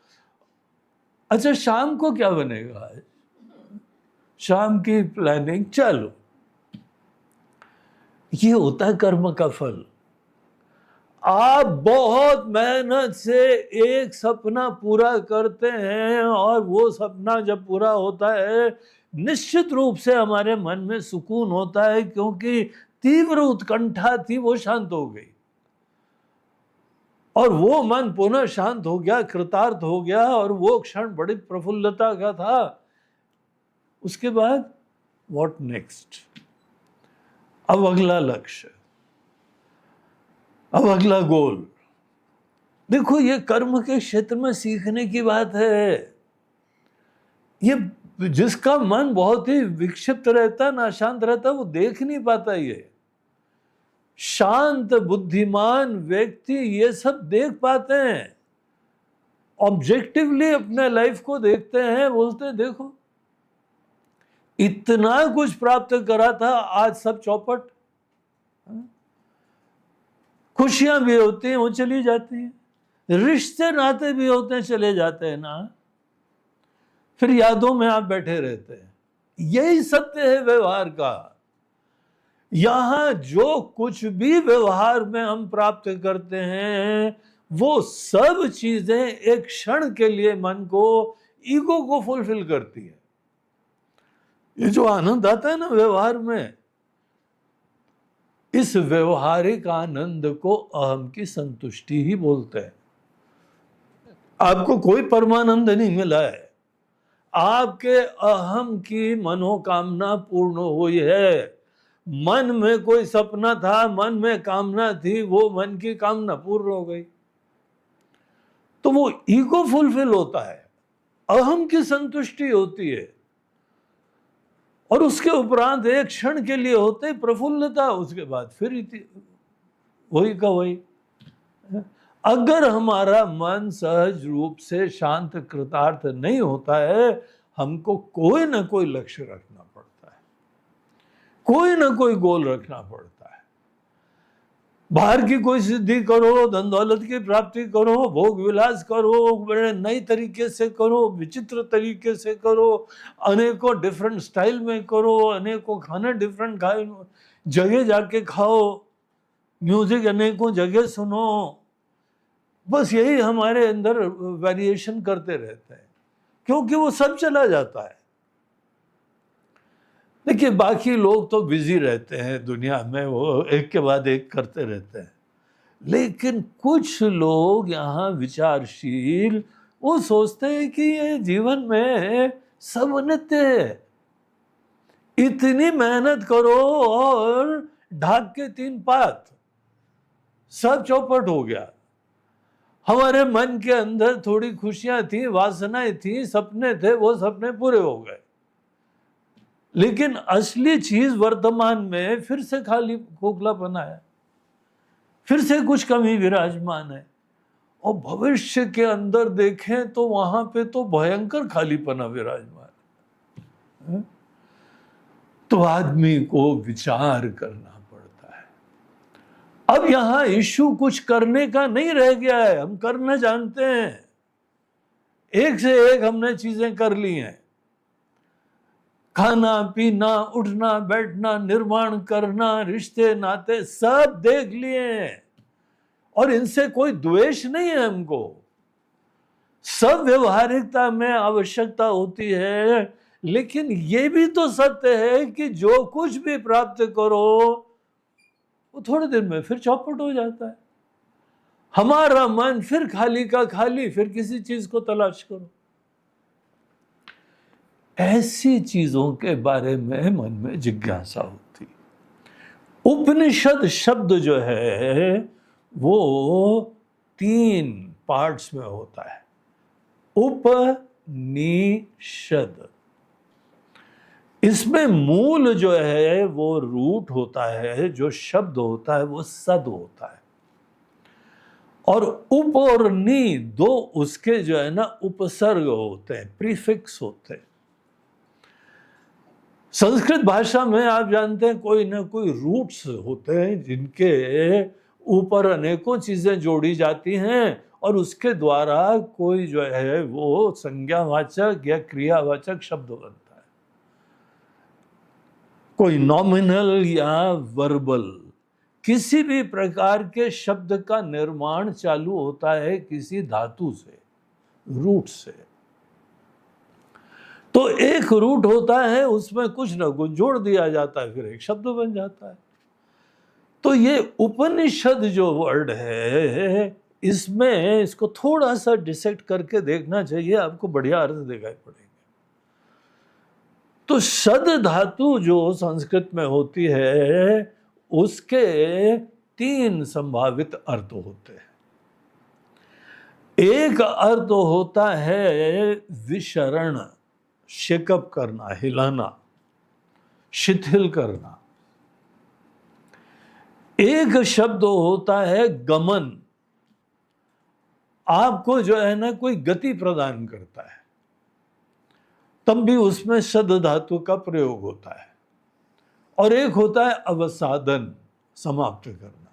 अच्छा शाम को क्या बनेगा, शाम की प्लानिंग, चलो ये होता है कर्म का फल। आप बहुत मेहनत से एक सपना पूरा करते हैं और वो सपना जब पूरा होता है निश्चित रूप से हमारे मन में सुकून होता है, क्योंकि तीव्र उत्कंठा थी वो शांत हो गई और वो मन पुनः शांत हो गया, कृतार्थ हो गया, और वो क्षण बड़ी प्रफुल्लता का था। उसके बाद व्हाट नेक्स्ट, अब अगला लक्ष्य, अब अगला गोल। देखो ये कर्म के क्षेत्र में सीखने की बात है। ये जिसका मन बहुत ही विक्षिप्त रहता, ना शांत रहता, वो देख नहीं पाता। ये शांत बुद्धिमान व्यक्ति ये सब देख पाते हैं, ऑब्जेक्टिवली अपने लाइफ को देखते हैं, बोलते हैं देखो इतना कुछ प्राप्त करा था, आज सब चौपट। खुशियां भी होती हैं वो चली जाती हैं, रिश्ते नाते भी होते हैं चले जाते हैं ना, फिर यादों में आप बैठे रहते हैं। यही सत्य है व्यवहार का। यहां जो कुछ भी व्यवहार में हम प्राप्त करते हैं वो सब चीजें एक क्षण के लिए मन को, ईगो को फुलफिल करती है। ये जो आनंद आता है ना व्यवहार में, इस व्यवहारिक आनंद को अहम की संतुष्टि ही बोलते हैं। आपको कोई परमानंद नहीं मिला है, आपके अहम की मनोकामना पूर्ण हुई है। मन में कोई सपना था, मन में कामना थी, वो मन की कामना पूर्ण हो गई, तो वो ईगो फुलफिल होता है, अहम की संतुष्टि होती है, और उसके उपरांत एक क्षण के लिए होते प्रफुल्लता, उसके बाद फिर वही का वही। अगर हमारा मन सहज रूप से शांत कृतार्थ नहीं होता है, हमको कोई ना कोई लक्ष्य रखना पड़ता है, कोई ना कोई गोल रखना पड़ता है। बाहर की कोई सिद्धि करो, धन दौलत की प्राप्ति करो, भोग विलास करो, बड़े नई तरीके से करो, विचित्र तरीके से करो, अनेकों डिफरेंट स्टाइल में करो, अनेकों खाना डिफरेंट खाओ, जगह जाके खाओ, म्यूजिक अनेकों जगह सुनो, बस यही हमारे अंदर वेरिएशन करते रहते हैं, क्योंकि वो सब चला जाता है। देखिए बाकी लोग तो बिजी रहते हैं दुनिया में, वो एक के बाद एक करते रहते हैं, लेकिन कुछ लोग यहाँ विचारशील, वो सोचते हैं कि ये जीवन में सब नित्य है। इतनी मेहनत करो और ढाक के 3 पात, सब चौपट हो गया। हमारे मन के अंदर थोड़ी खुशियां थी, वासनाएं थी, सपने थे, वो सपने पूरे हो गए, लेकिन असली चीज वर्तमान में फिर से खाली खोखलापन आया, फिर से कुछ कमी विराजमान है। और भविष्य के अंदर देखें तो वहां पे तो भयंकर खालीपना विराजमान है। तो आदमी को विचार करना पड़ता है। अब यहां इश्यू कुछ करने का नहीं रह गया है, हम करना जानते हैं, एक से एक हमने चीजें कर ली हैं। खाना पीना, उठना बैठना, निर्माण करना, रिश्ते नाते सब देख लिए हैं, और इनसे कोई द्वेष नहीं है हमको। सब व्यवहारिकता में आवश्यकता होती है, लेकिन ये भी तो सत्य है कि जो कुछ भी प्राप्त करो वो थोड़े दिन में फिर चौपट हो जाता है। हमारा मन फिर खाली का खाली, फिर किसी चीज को तलाश करो। ऐसी चीजों के बारे में मन में जिज्ञासा होती। उपनिषद शब्द जो है वो 3 पार्ट्स में होता है। उपनिषद, इसमें मूल जो है वो रूट होता है, जो शब्द होता है वो सद होता है, और उप और नी 2 उसके जो है ना उपसर्ग होते हैं, प्रीफिक्स होते हैं। संस्कृत भाषा में आप जानते हैं कोई ना कोई रूट्स होते हैं जिनके ऊपर अनेकों चीजें जोड़ी जाती हैं, और उसके द्वारा कोई जो है वो संज्ञावाचक या क्रियावाचक शब्द बनता है। कोई नॉमिनल या वर्बल, किसी भी प्रकार के शब्द का निर्माण चालू होता है किसी धातु से, रूट से। तो एक रूट होता है, उसमें कुछ ना कुछ जोड़ दिया जाता है, फिर एक शब्द बन जाता है। तो ये उपनिषद जो वर्ड है, इसमें इसको थोड़ा सा डिसेक्ट करके देखना चाहिए, आपको बढ़िया अर्थ दिखाई पड़ेंगे। तो शद धातु जो संस्कृत में होती है, उसके 3 संभावित अर्थ होते हैं। एक अर्थ होता है विशरण, शेकअप करना, हिलाना, शिथिल करना। एक शब्द होता है गमन, आपको जो है ना कोई गति प्रदान करता है, तब भी उसमें शद धातु का प्रयोग होता है। और एक होता है अवसादन, समाप्त करना।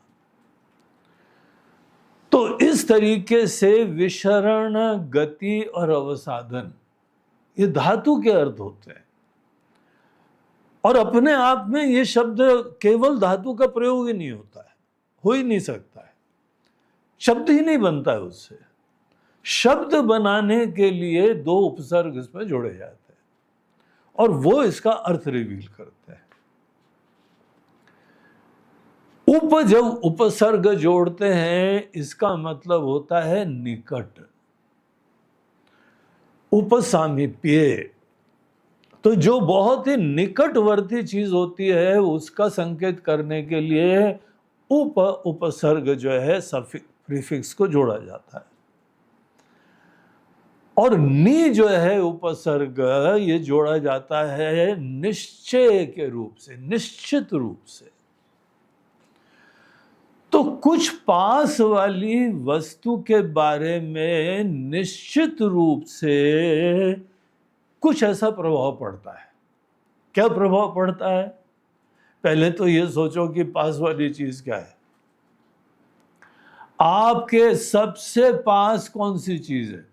तो इस तरीके से विशरण, गति और अवसादन ये धातु के अर्थ होते हैं। और अपने आप में ये शब्द केवल धातु का प्रयोग ही नहीं होता है, हो ही नहीं सकता है, शब्द ही नहीं बनता है उससे। शब्द बनाने के लिए 2 उपसर्ग इसमें जोड़े जाते हैं, और वो इसका अर्थ रिवील करते हैं। उप जब उपसर्ग जोड़ते हैं, इसका मतलब होता है निकट, उपसामीप्य। तो जो बहुत ही निकटवर्ती चीज होती है उसका संकेत करने के लिए उपसर्ग जो है प्रीफिक्स को जोड़ा जाता है। और नी जो है उपसर्ग, ये जोड़ा जाता है निश्चय के रूप से, निश्चित रूप से। तो कुछ पास वाली वस्तु के बारे में निश्चित रूप से कुछ ऐसा प्रभाव पड़ता है। क्या प्रभाव पड़ता है? पहले तो ये सोचो कि पास वाली चीज क्या है। आपके सबसे पास कौन सी चीज है?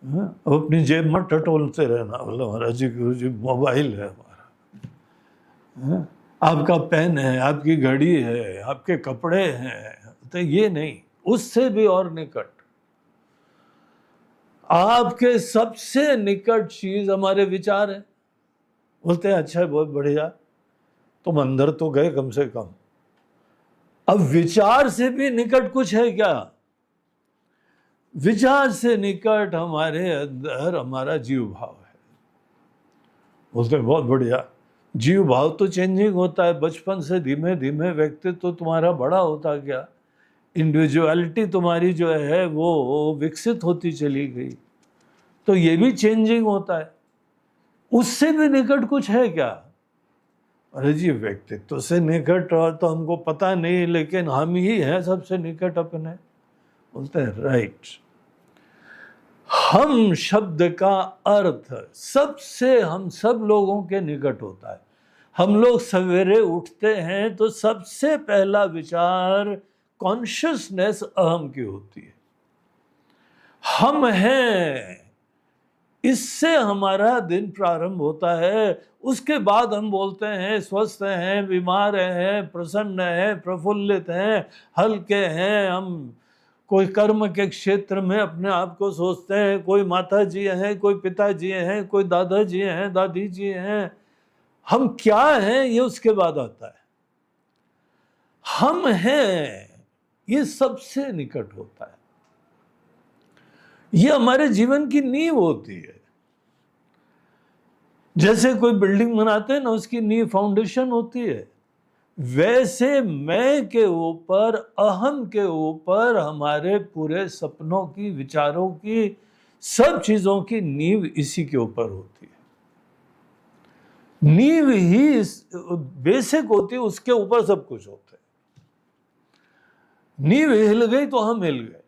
अपनी जेब में टटोलते रहना, बोलो महाराज जी गुरु जी मोबाइल है हमारा, आपका पेन है, आपकी घड़ी है, आपके कपड़े हैं। तो ये नहीं, उससे भी और निकट आपके सबसे निकट चीज हमारे विचार है। बोलते हैं अच्छा है, बहुत बढ़िया, तुम अंदर तो गए कम से कम। अब विचार से भी निकट कुछ है क्या? विचार से निकट हमारे अंदर हमारा जीव भाव है। बोलते हैं बहुत बढ़िया, जीव भाव तो चेंजिंग होता है, बचपन से धीमे धीमे व्यक्तित्व तो तुम्हारा बड़ा होता गया, इंडिविजुअलिटी तुम्हारी जो है वो विकसित होती चली गई, तो ये भी चेंजिंग होता है। उससे भी निकट कुछ है क्या? अरे जी, व्यक्तित्व से निकट तो हमको पता नहीं, लेकिन हम ही हैं सबसे निकट अपने। बोलते हैं राइट, हम शब्द का अर्थ सबसे हम सब लोगों के निकट होता है। हम लोग सवेरे उठते हैं तो सबसे पहला विचार कॉन्शियसनेस अहम की होती है, हम हैं, इससे हमारा दिन प्रारंभ होता है। उसके बाद हम बोलते हैं स्वस्थ हैं, बीमार हैं, प्रसन्न हैं, प्रफुल्लित हैं, हल्के हैं। हम कोई कर्म के क्षेत्र में अपने आप को सोचते हैं, कोई माता जी हैं, कोई पिताजी हैं, कोई दादाजी हैं, दादी जी हैं। हम क्या हैं ये उसके बाद आता है। हम हैं ये सबसे निकट होता है, ये हमारे जीवन की नींव होती है। जैसे कोई बिल्डिंग बनाते हैं ना, उसकी नींव फाउंडेशन होती है, वैसे मैं के ऊपर, अहम के ऊपर हमारे पूरे सपनों की, विचारों की, सब चीजों की नींव इसी के ऊपर होती है। नींव ही बेसिक होती है, उसके ऊपर सब कुछ होता है। नींव हिल गई तो हम हिल गए।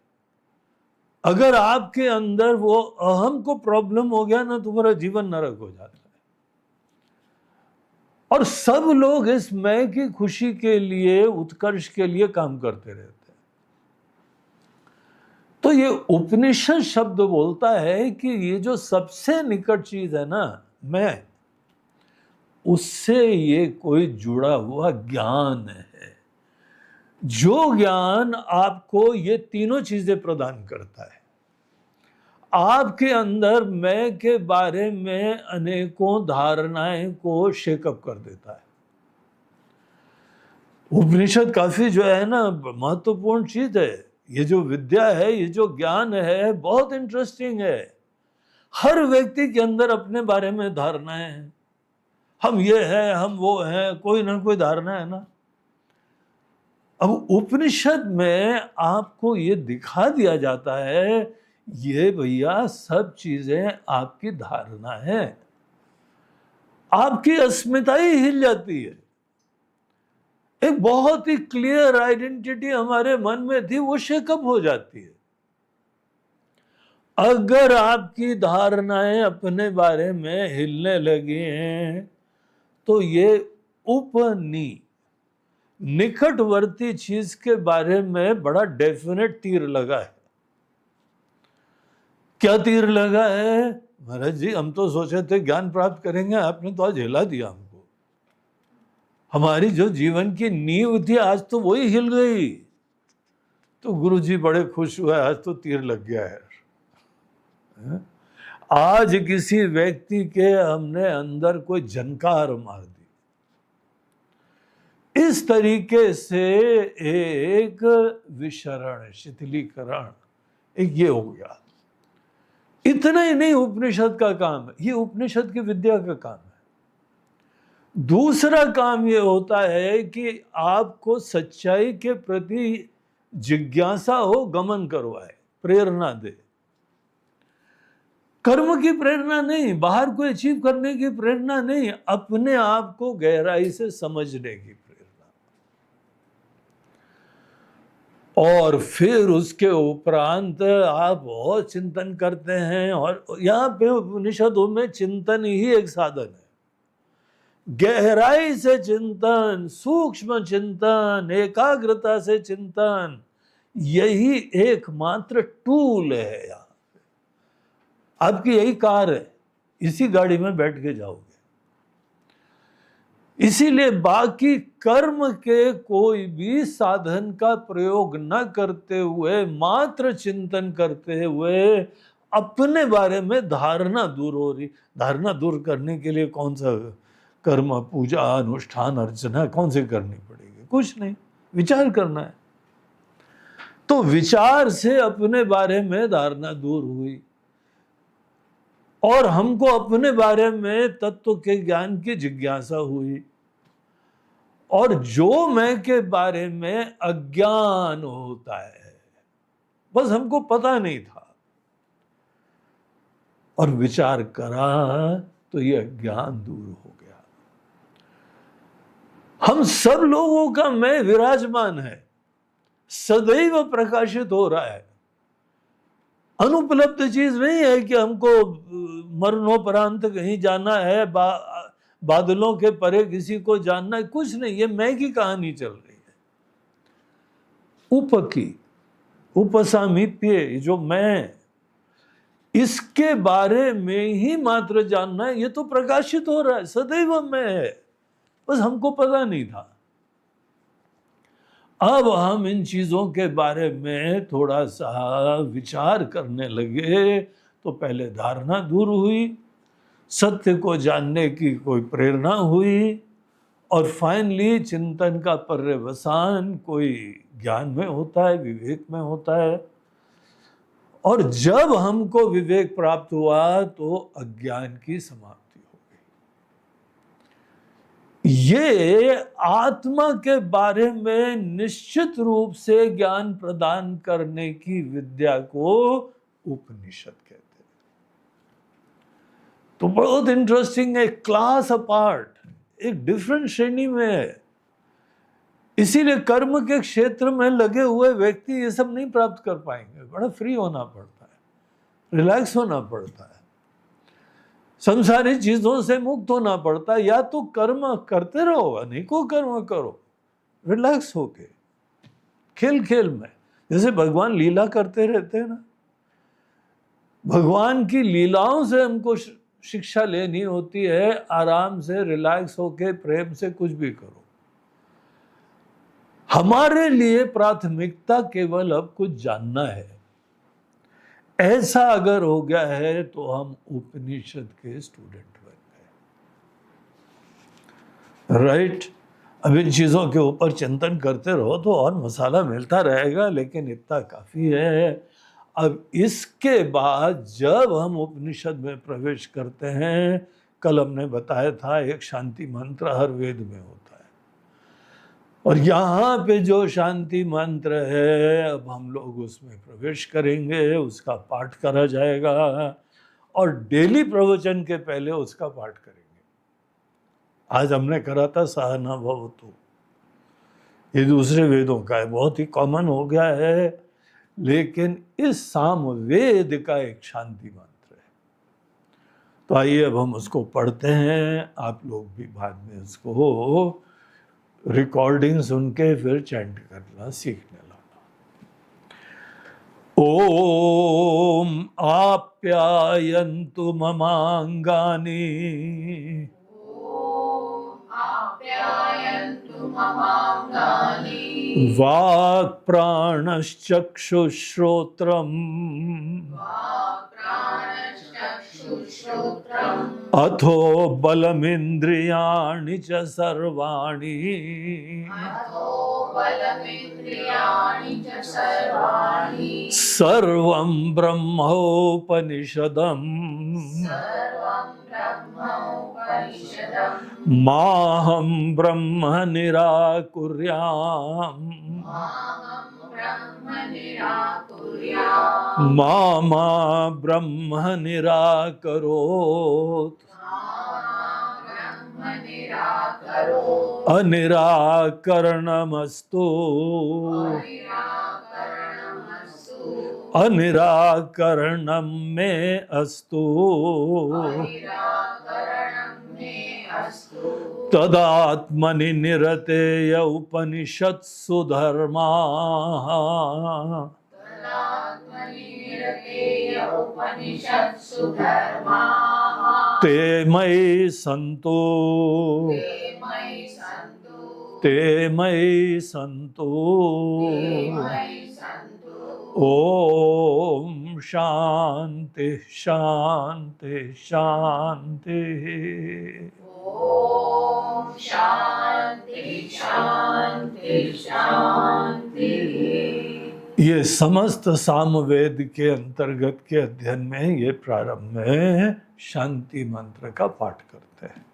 अगर आपके अंदर वो अहम को प्रॉब्लम हो गया ना, तुम्हारा जीवन नरक हो जाता है। और सब लोग इस मैं की खुशी के लिए, उत्कर्ष के लिए काम करते रहते हैं। तो ये उपनिषद शब्द बोलता है कि ये जो सबसे निकट चीज है ना, मैं, उससे ये कोई जुड़ा हुआ ज्ञान है, जो ज्ञान आपको ये तीनों चीजें प्रदान करता है। आपके अंदर मैं के बारे में अनेकों धारणाएं को शेकअप कर देता है। उपनिषद काफी जो है ना महत्वपूर्ण चीज है। ये जो विद्या है, ये जो ज्ञान है, बहुत इंटरेस्टिंग है। हर व्यक्ति के अंदर अपने बारे में धारणाएं हैं, हम ये हैं, हम वो हैं, कोई ना कोई धारणा है ना। अब उपनिषद में आपको ये दिखा दिया जाता है, ये भैया सब चीजें आपकी धारणा है, आपकी अस्मिता ही हिल जाती है। एक बहुत ही क्लियर आइडेंटिटी हमारे मन में थी, वो शेकअप हो जाती है। अगर आपकी धारणाएं अपने बारे में हिलने लगी हैं, तो ये उपनी, निकटवर्ती चीज के बारे में बड़ा डेफिनेट तीर लगा है। क्या तीर लगा है? महाराज जी, हम तो सोचे थे ज्ञान प्राप्त करेंगे, आपने तो आज हिला दिया हमको। हमारी जो जीवन की नींव थी, आज तो वही हिल गई। तो गुरु जी बड़े खुश हुए, आज तो तीर लग गया है। आज किसी व्यक्ति के हमने अंदर कोई झनकार मार दी। इस तरीके से एक विशरण, शिथिलीकरण, एक ये हो गया। इतना ही नहीं उपनिषद का काम है, ये उपनिषद की विद्या का काम है। दूसरा काम ये होता है कि आपको सच्चाई के प्रति जिज्ञासा हो, गमन करवाए, प्रेरणा दे। कर्म की प्रेरणा नहीं, बाहर को अचीव करने की प्रेरणा नहीं, अपने आप को गहराई से समझने की प्रेरणा। और फिर उसके उपरांत आप और चिंतन करते हैं, और यहाँ पे उपनिषदों में चिंतन ही एक साधन है। गहराई से चिंतन, सूक्ष्म चिंतन, एकाग्रता से चिंतन, यही एकमात्र टूल है। यहाँ आपकी यही कार है, इसी गाड़ी में बैठ के जाओगे। इसीलिए बाकी कर्म के कोई भी साधन का प्रयोग न करते हुए, मात्र चिंतन करते हुए अपने बारे में धारणा दूर हो रही। धारणा दूर करने के लिए कौन सा कर्म, पूजा, अनुष्ठान, अर्चना कौन से करनी पड़ेगी? कुछ नहीं, विचार करना है। तो विचार से अपने बारे में धारणा दूर हुई और हमको अपने बारे में तत्व के ज्ञान की जिज्ञासा हुई, और जो मैं के बारे में अज्ञान होता है, बस हमको पता नहीं था, और विचार करा तो ये अज्ञान दूर हो गया। हम सब लोगों का मैं विराजमान है, सदैव प्रकाशित हो रहा है। अनुपलब्ध चीज नहीं है कि हमको मरणोपरांत कहीं जाना है, बादलों के परे किसी को जानना है, कुछ नहीं। ये मैं की कहानी चल रही है। उपकी उपसामीप्य, जो मैं, इसके बारे में ही मात्र जानना है। ये तो प्रकाशित हो रहा है, सदैव मैं है, बस हमको पता नहीं था। अब हम इन चीजों के बारे में थोड़ा सा विचार करने लगे तो पहले धारणा दूर हुई, सत्य को जानने की कोई प्रेरणा हुई, और फाइनली चिंतन का पर्यवसान कोई ज्ञान में होता है, विवेक में होता है। और जब हमको विवेक प्राप्त हुआ तो अज्ञान की समाप्ति हो गई। ये आत्मा के बारे में निश्चित रूप से ज्ञान प्रदान करने की विद्या को उपनिषद कहते हैं। तो बहुत इंटरेस्टिंग है, क्लास अपार्ट, एक डिफरेंट श्रेणी में है। इसीलिए कर्म के क्षेत्र में लगे हुए व्यक्ति ये सब नहीं प्राप्त कर पाएंगे। बड़ा फ्री होना पड़ता है, रिलैक्स होना पड़ता है, संसारी चीजों से मुक्त होना पड़ता है। या तो कर्म करते रहो, अनेकों कर्म करो रिलैक्स होके, खेल खेल में। जैसे भगवान लीला करते रहते हैं ना, भगवान की लीलाओं से हमको शिक्षा लेनी होती है। आराम से रिलैक्स होके प्रेम से कुछ भी करो। हमारे लिए प्राथमिकता केवल अब कुछ जानना है। ऐसा अगर हो गया है तो हम उपनिषद के स्टूडेंट बन गए, राइट। अब इन चीजों के ऊपर चिंतन करते रहो तो और मसाला मिलता रहेगा, लेकिन इतना काफी है। अब इसके बाद जब हम उपनिषद में प्रवेश करते हैं, कल हमने बताया था एक शांति मंत्र हर वेद में होता है, और यहाँ पे जो शांति मंत्र है अब हम लोग उसमें प्रवेश करेंगे, उसका पाठ करा जाएगा, और डेली प्रवचन के पहले उसका पाठ करेंगे। आज हमने करा था सहना भवतु, ये दूसरे वेदों का है, बहुत ही कॉमन हो गया है, लेकिन इस सामवेद का एक शांति मंत्र है। तो आइए अब हम उसको पढ़ते हैं। आप लोग भी बाद में उसको रिकॉर्डिंग सुन के फिर चैंट करना सीखने लगा। ओम आप्यायन्तु ममांगानि, वाक् प्राणश्चक्षुश्रोत्रम् अथो बलमिन्द्रियाणि च सर्वाणि सर्वं ब्रह्मोपनिषदम् माहं ब्रह्म निराकुर्याम् मामा ब्रह्म निराकरोत् अनिराकरणमस्तु अनिराकरणं मे अस्तु तदात्मनि निरतेय उपनिषत्सु धर्माः ते मयि सन्तु ते मयि सन्तु। ओम शांति शांति शांति। ओम शांति शांति शांति। ये समस्त सामवेद के अंतर्गत के अध्ययन में ये प्रारंभ में शांति मंत्र का पाठ करते हैं।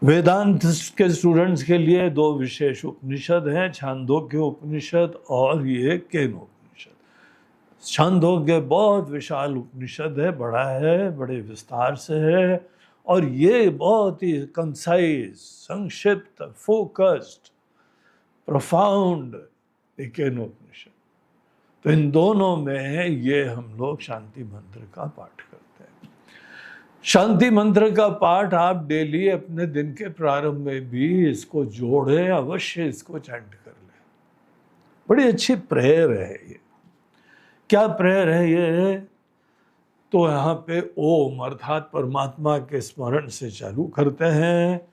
वेदांत के स्टूडेंट्स के लिए दो विशेष उपनिषद हैं, छांदोग्य उपनिषद और ये केन उपनिषद। छांदोग्य बहुत विशाल उपनिषद है, बड़ा है, बड़े विस्तार से है, और ये बहुत ही कंसाइज, संक्षिप्त, फोकस्ड, प्रोफाउंड केन उपनिषद। तो इन दोनों में ये हम लोग शांति मंत्र का पाठ करते हैं। शांति मंत्र का पाठ आप डेली अपने दिन के प्रारंभ में भी इसको जोड़े, अवश्य इसको चैंट कर लें। बड़ी अच्छी प्रेयर है ये। क्या प्रेयर है ये? तो यहाँ पे ओम अर्थात परमात्मा के स्मरण से चालू करते हैं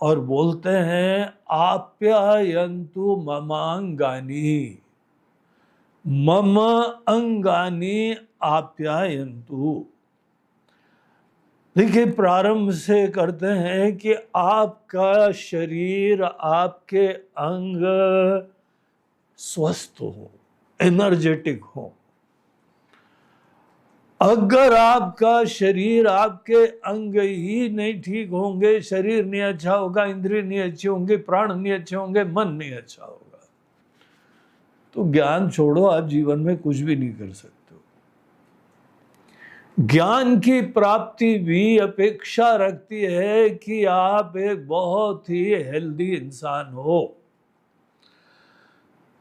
और बोलते हैं आप्यायन्तु ममांगानि, मम अंगानि आप्यायन्तु। देखिए, प्रारंभ से करते हैं कि आपका शरीर, आपके अंग स्वस्थ हो, एनर्जेटिक हो। अगर आपका शरीर, आपके अंग ही नहीं ठीक होंगे, शरीर नहीं अच्छा होगा, इंद्रिय नहीं अच्छे होंगे, प्राण नहीं अच्छे होंगे, मन नहीं अच्छा होगा, तो ज्ञान छोड़ो, आप जीवन में कुछ भी नहीं कर सकते। ज्ञान की प्राप्ति भी अपेक्षा रखती है कि आप एक बहुत ही हेल्दी इंसान हो।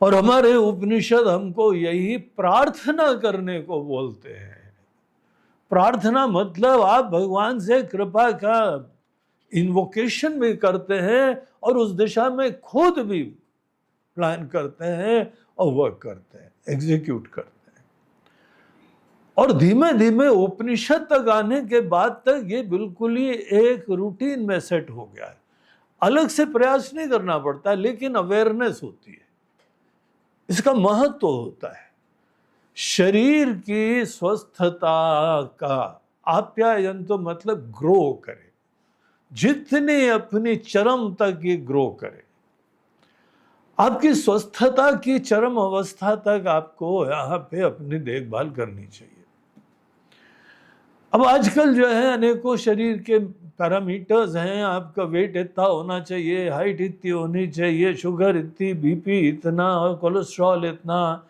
और हमारे उपनिषद हमको यही प्रार्थना करने को बोलते हैं। प्रार्थना मतलब आप भगवान से कृपा का इन्वोकेशन भी करते हैं और उस दिशा में खुद भी प्लान करते हैं और वर्क करते हैं, एग्जीक्यूट करते हैं। और धीमे धीमे उपनिषद तक आने के बाद तक ये बिल्कुल ही एक रूटीन में सेट हो गया है। अलग से प्रयास नहीं करना पड़ता, लेकिन अवेयरनेस होती है, इसका महत्व होता है। शरीर की स्वस्थता का आप्यायन तो मतलब ग्रो करे, जितनी अपनी चरम तक ये ग्रो करे। आपकी स्वस्थता की चरम अवस्था तक आपको यहाँ पे अपनी देखभाल करनी चाहिए। अब आजकल जो है अनेकों शरीर के पैरामीटर्स हैं। आपका वेट इतना होना चाहिए, हाइट इतनी होनी चाहिए, शुगर इतनी, बीपी इतना, और कोलेस्ट्रॉल इतना,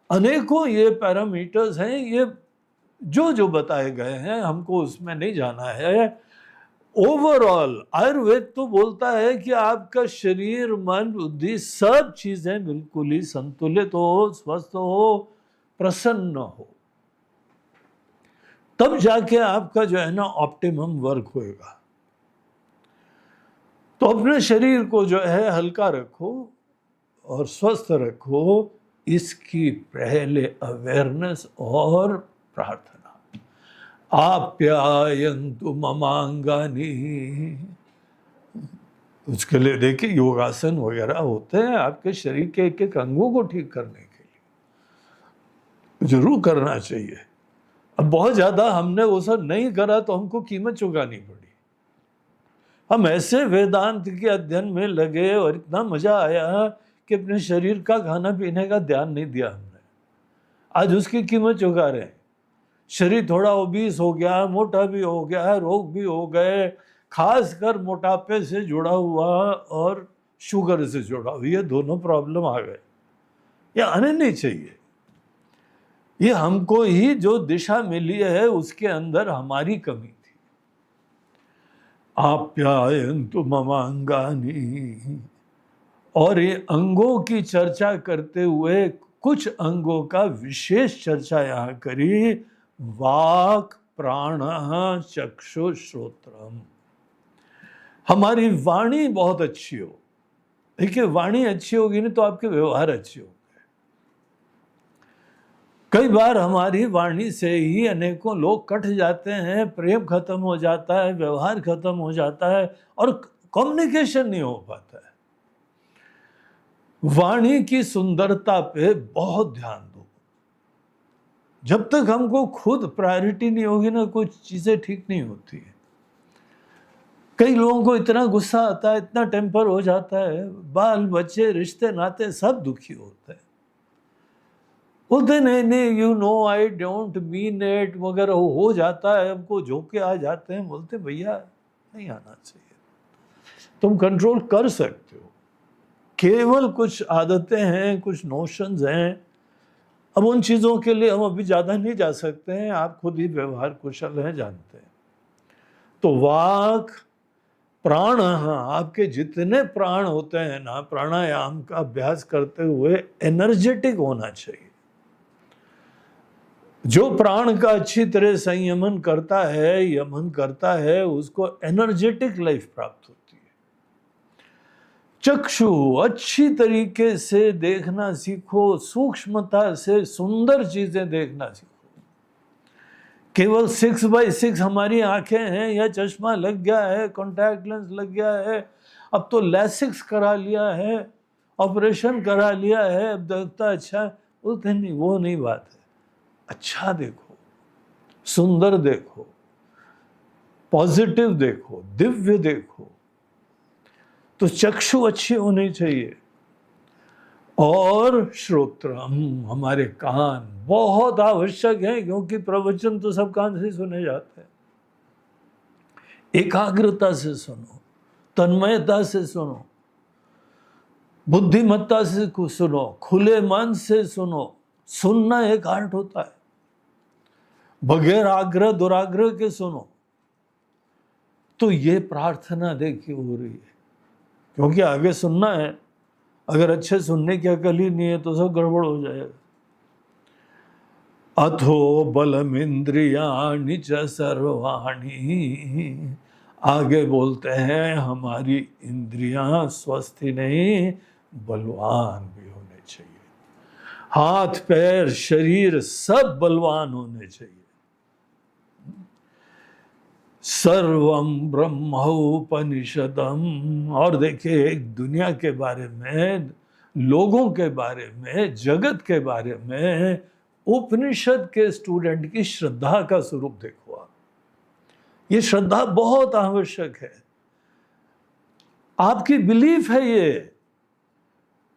अनेकों ये पैरामीटर्स हैं। ये जो जो बताए गए हैं हमको उसमें नहीं जाना है। ओवरऑल आयुर्वेद तो बोलता है कि आपका शरीर, मन, बुद्धि सब चीजें बिल्कुल ही संतुलित हो, स्वस्थ हो, प्रसन्न हो, तब जाके आपका जो है ना ऑप्टिमम वर्क होएगा। तो अपने शरीर को जो है हल्का रखो और स्वस्थ रखो, इसकी पहले अवेयरनेस और प्रार्थना। आप्यायन्तु ममांगानि, उसके लिए देखिए योगासन वगैरह होते हैं आपके शरीर के एक एक अंगों को ठीक करने के लिए, जरूर करना चाहिए। अब बहुत ज्यादा हमने वो सब नहीं करा तो हमको कीमत चुकानी पड़ी। हम ऐसे वेदांत के अध्ययन में लगे और इतना मजा आया कि अपने शरीर का खाना पीने का ध्यान नहीं दिया हमने। आज उसकी कीमत चुका रहे हैं। शरीर थोड़ा ओबीस हो गया, मोटा भी हो गया, रोग भी हो गए, खासकर मोटापे से जुड़ा हुआ और शुगर से जुड़ा हुआ, ये दोनों प्रॉब्लम आ गए। ये आने नहीं चाहिए। ये हमको ही जो दिशा मिली है उसके अंदर हमारी कमी थी। आप्यायन्तु ममांगानि, और ये अंगों की चर्चा करते हुए कुछ अंगों का विशेष चर्चा यहाँ करी। वाक् प्राणः चक्षु श्रोत्रम। हमारी वाणी बहुत अच्छी हो। देखिए, वाणी अच्छी होगी ना तो आपके व्यवहार अच्छे होंगे। कई बार हमारी वाणी से ही अनेकों लोग कट जाते हैं, प्रेम खत्म हो जाता है, व्यवहार खत्म हो जाता है और कम्युनिकेशन नहीं हो पाता है। वाणी की सुंदरता पे बहुत ध्यान दो। जब तक हमको खुद प्रायोरिटी नहीं होगी ना, कुछ चीजें ठीक नहीं होती है। कई लोगों को इतना गुस्सा आता है, इतना टेम्पर हो जाता है, बाल बच्चे, रिश्ते नाते सब दुखी होते हैं। बोलते नहीं नहीं, you know I don't mean it, मगर हो जाता है, हमको झोंके आ जाते हैं। बोलते भैया नहीं आना चाहिए, तुम कंट्रोल कर सकते हो, केवल कुछ आदतें हैं, कुछ नोशंस हैं। अब उन चीज़ों के लिए हम अभी ज़्यादा नहीं जा सकते हैं, आप खुद ही व्यवहार कुशल हैं, जानते हैं। तो वाक प्राण, आपके जितने प्राण होते हैं ना, प्राणायाम का अभ्यास करते हुए एनर्जेटिक होना चाहिए। जो प्राण का अच्छी तरह संयमन करता है, यमन करता है, उसको एनर्जेटिक लाइफ प्राप्त होती है। चक्षु, अच्छी तरीके से देखना सीखो, सूक्ष्मता से सुंदर चीजें देखना सीखो। केवल 6x6 हमारी आंखें हैं, या चश्मा लग गया है, कॉन्टैक्ट लेंस लग गया है, अब तो लैसिक्स करा लिया है, ऑपरेशन करा लिया है, अब देखता अच्छा, बोलते नहीं, वो नहीं बात है। अच्छा देखो, सुंदर देखो, पॉजिटिव देखो, दिव्य देखो। तो चक्षु अच्छी होनी चाहिए। और श्रोत्रम, हमारे कान बहुत आवश्यक है, क्योंकि प्रवचन तो सब कान से सुने जाते हैं। एकाग्रता से सुनो, तन्मयता से सुनो, बुद्धिमत्ता से सुनो, खुले मन से सुनो। सुनना एक आर्ट होता है, बगैर आग्रह दुराग्रह के सुनो। तो ये प्रार्थना देखिए हो रही है, क्योंकि आगे सुनना है। अगर अच्छे सुनने की अकल ही नहीं है तो सब गड़बड़ हो जाएगा। अथो बलमिंद्रियाणि च सर्वाणि, आगे बोलते हैं हमारी इंद्रियां स्वस्थ ही नहीं, बलवान भी होने चाहिए। हाथ पैर शरीर सब बलवान होने चाहिए। सर्वम ब्रह्मोपनिषदम। और देखिए, एक दुनिया के बारे में, लोगों के बारे में, जगत के बारे में उपनिषद के स्टूडेंट की श्रद्धा का स्वरूप देखो आप। ये श्रद्धा बहुत आवश्यक है, आपकी बिलीफ है ये।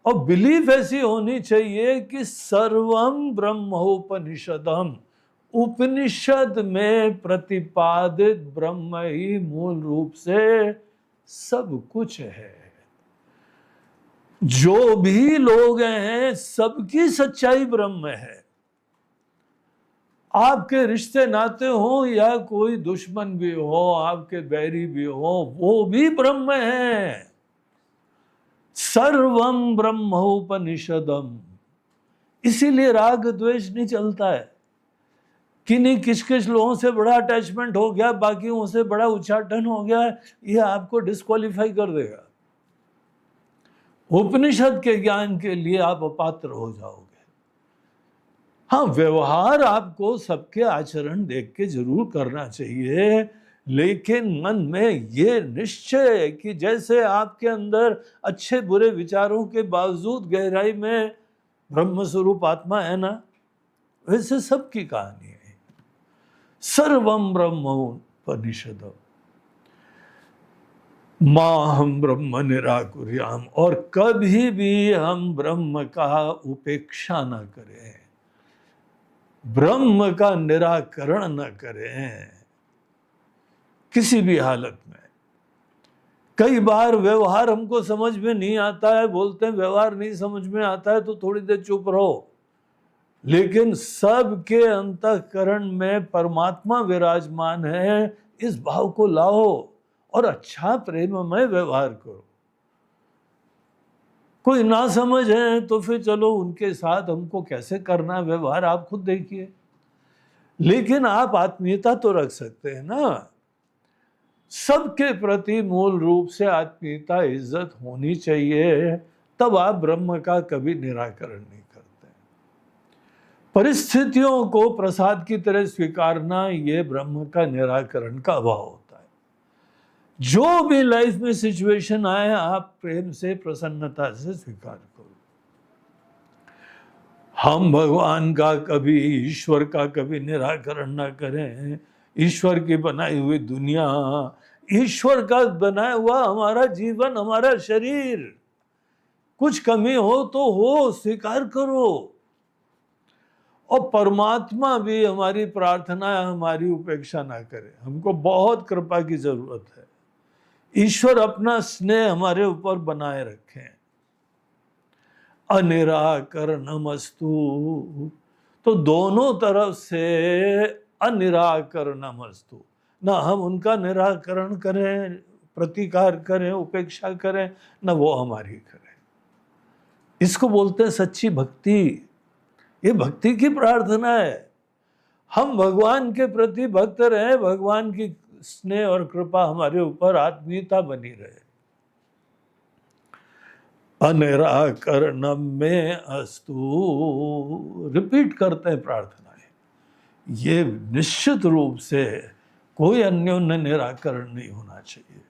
और बिलीफ ऐसी होनी चाहिए कि सर्वम ब्रह्मोपनिषदम, उपनिषद में प्रतिपादित ब्रह्म ही मूल रूप से सब कुछ है। जो भी लोग हैं सबकी सच्चाई ब्रह्म है। आपके रिश्ते नाते हो या कोई दुश्मन भी हो, आपके बैरी भी हो, वो भी ब्रह्म है। सर्वम ब्रह्मोपनिषदम। इसीलिए राग द्वेष नहीं चलता है। किन्हीं किस लोगों से बड़ा अटैचमेंट हो गया, बाकियों से बड़ा उच्चाटन हो गया, ये आपको डिस्क्वालीफाई कर देगा। उपनिषद के ज्ञान के लिए आप अपात्र हो जाओगे। हाँ, व्यवहार आपको सबके आचरण देख के जरूर करना चाहिए, लेकिन मन में ये निश्चय कि जैसे आपके अंदर अच्छे बुरे विचारों के बावजूद गहराई में ब्रह्म स्वरूप आत्मा है ना, वैसे सबकी कहानी है। सर्वम ब्रह्मोपनिषदम मां हम ब्रह्म निराकुर्याम। और कभी भी हम ब्रह्म का उपेक्षा न करें, ब्रह्म का निराकरण न करें किसी भी हालत में। कई बार व्यवहार हमको समझ में नहीं आता है, बोलते हैं व्यवहार नहीं समझ में आता है तो थोड़ी देर चुप रहो, लेकिन सबके अंतःकरण में परमात्मा विराजमान है, इस भाव को लाओ और अच्छा प्रेममय व्यवहार करो। कोई ना समझ है तो फिर चलो उनके साथ हमको कैसे करना है व्यवहार आप खुद देखिए, लेकिन आप आत्मीयता तो रख सकते हैं ना। सबके प्रति मूल रूप से आत्मीयता, इज्जत होनी चाहिए, तब आप ब्रह्म का कभी निराकरण नहीं करते। परिस्थितियों को प्रसाद की तरह स्वीकारना, ये ब्रह्म का निराकरण का अभाव होता है। जो भी लाइफ में सिचुएशन आए, आप प्रेम से, प्रसन्नता से स्वीकार करो। हम भगवान का कभी, ईश्वर का कभी निराकरण ना करें। ईश्वर की बनाई हुई दुनिया, ईश्वर का बनाया हुआ हमारा जीवन, हमारा शरीर, कुछ कमी हो तो हो, स्वीकार करो। और परमात्मा भी हमारी प्रार्थना, हमारी उपेक्षा ना करे। हमको बहुत कृपा की जरूरत है। ईश्वर अपना स्नेह हमारे ऊपर बनाए रखें। अनिराकरणमस्तु, तो दोनों तरफ से अनिराकरणमस्तु, ना हम उनका निराकरण करें, प्रतिकार करें, उपेक्षा करें, ना वो हमारी करें। इसको बोलते हैं सच्ची भक्ति। ये भक्ति की प्रार्थना है। हम भगवान के प्रति भक्त रहे, भगवान की स्नेह और कृपा हमारे ऊपर, आत्मीयता बनी रहे। अनिराकरणम में अस्तु, रिपीट करते हैं प्रार्थनाएं। ये निश्चित रूप से कोई अन्योन्य निराकरण नहीं होना चाहिए।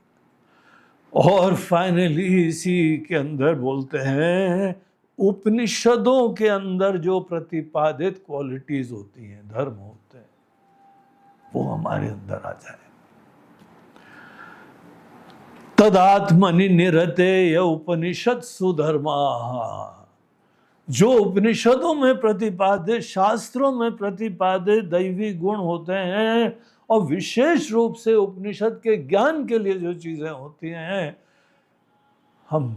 और फाइनली इसी के अंदर बोलते हैं, उपनिषदों के अंदर जो प्रतिपादित क्वालिटीज होती हैं, धर्म होते हैं, वो हमारे अंदर आ जाए। तदात्मनि निरते य उपनिषद सुधर्मा, जो उपनिषदों में प्रतिपादित, शास्त्रों में प्रतिपादित दैवी गुण होते हैं, और विशेष रूप से उपनिषद के ज्ञान के लिए जो चीजें होती हैं, हम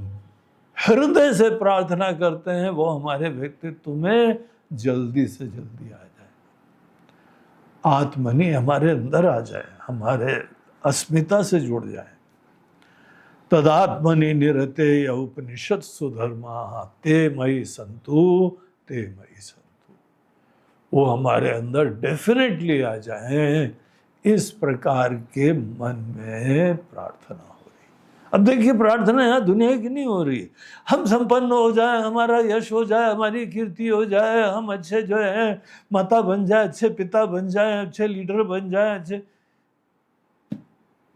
हृदय से प्रार्थना करते हैं वो हमारे व्यक्तित्व में जल्दी से जल्दी आ जाए, आत्मनि हमारे अंदर आ जाए, हमारे अस्मिता से जुड़ जाए। तदात्मनि निरते य उपनिषद सुधर्मा ते मयि संतु, ते मयि संतु, वो हमारे अंदर डेफिनेटली आ जाए। इस प्रकार के मन में प्रार्थना हो रही। अब देखिए, प्रार्थना यहाँ दुनिया की नहीं हो रही। हम संपन्न हो जाए, हमारा यश हो जाए, हमारी कीर्ति हो जाए, हम अच्छे जो है माता बन जाए, अच्छे पिता बन जाए, अच्छे लीडर बन जाए, अच्छे।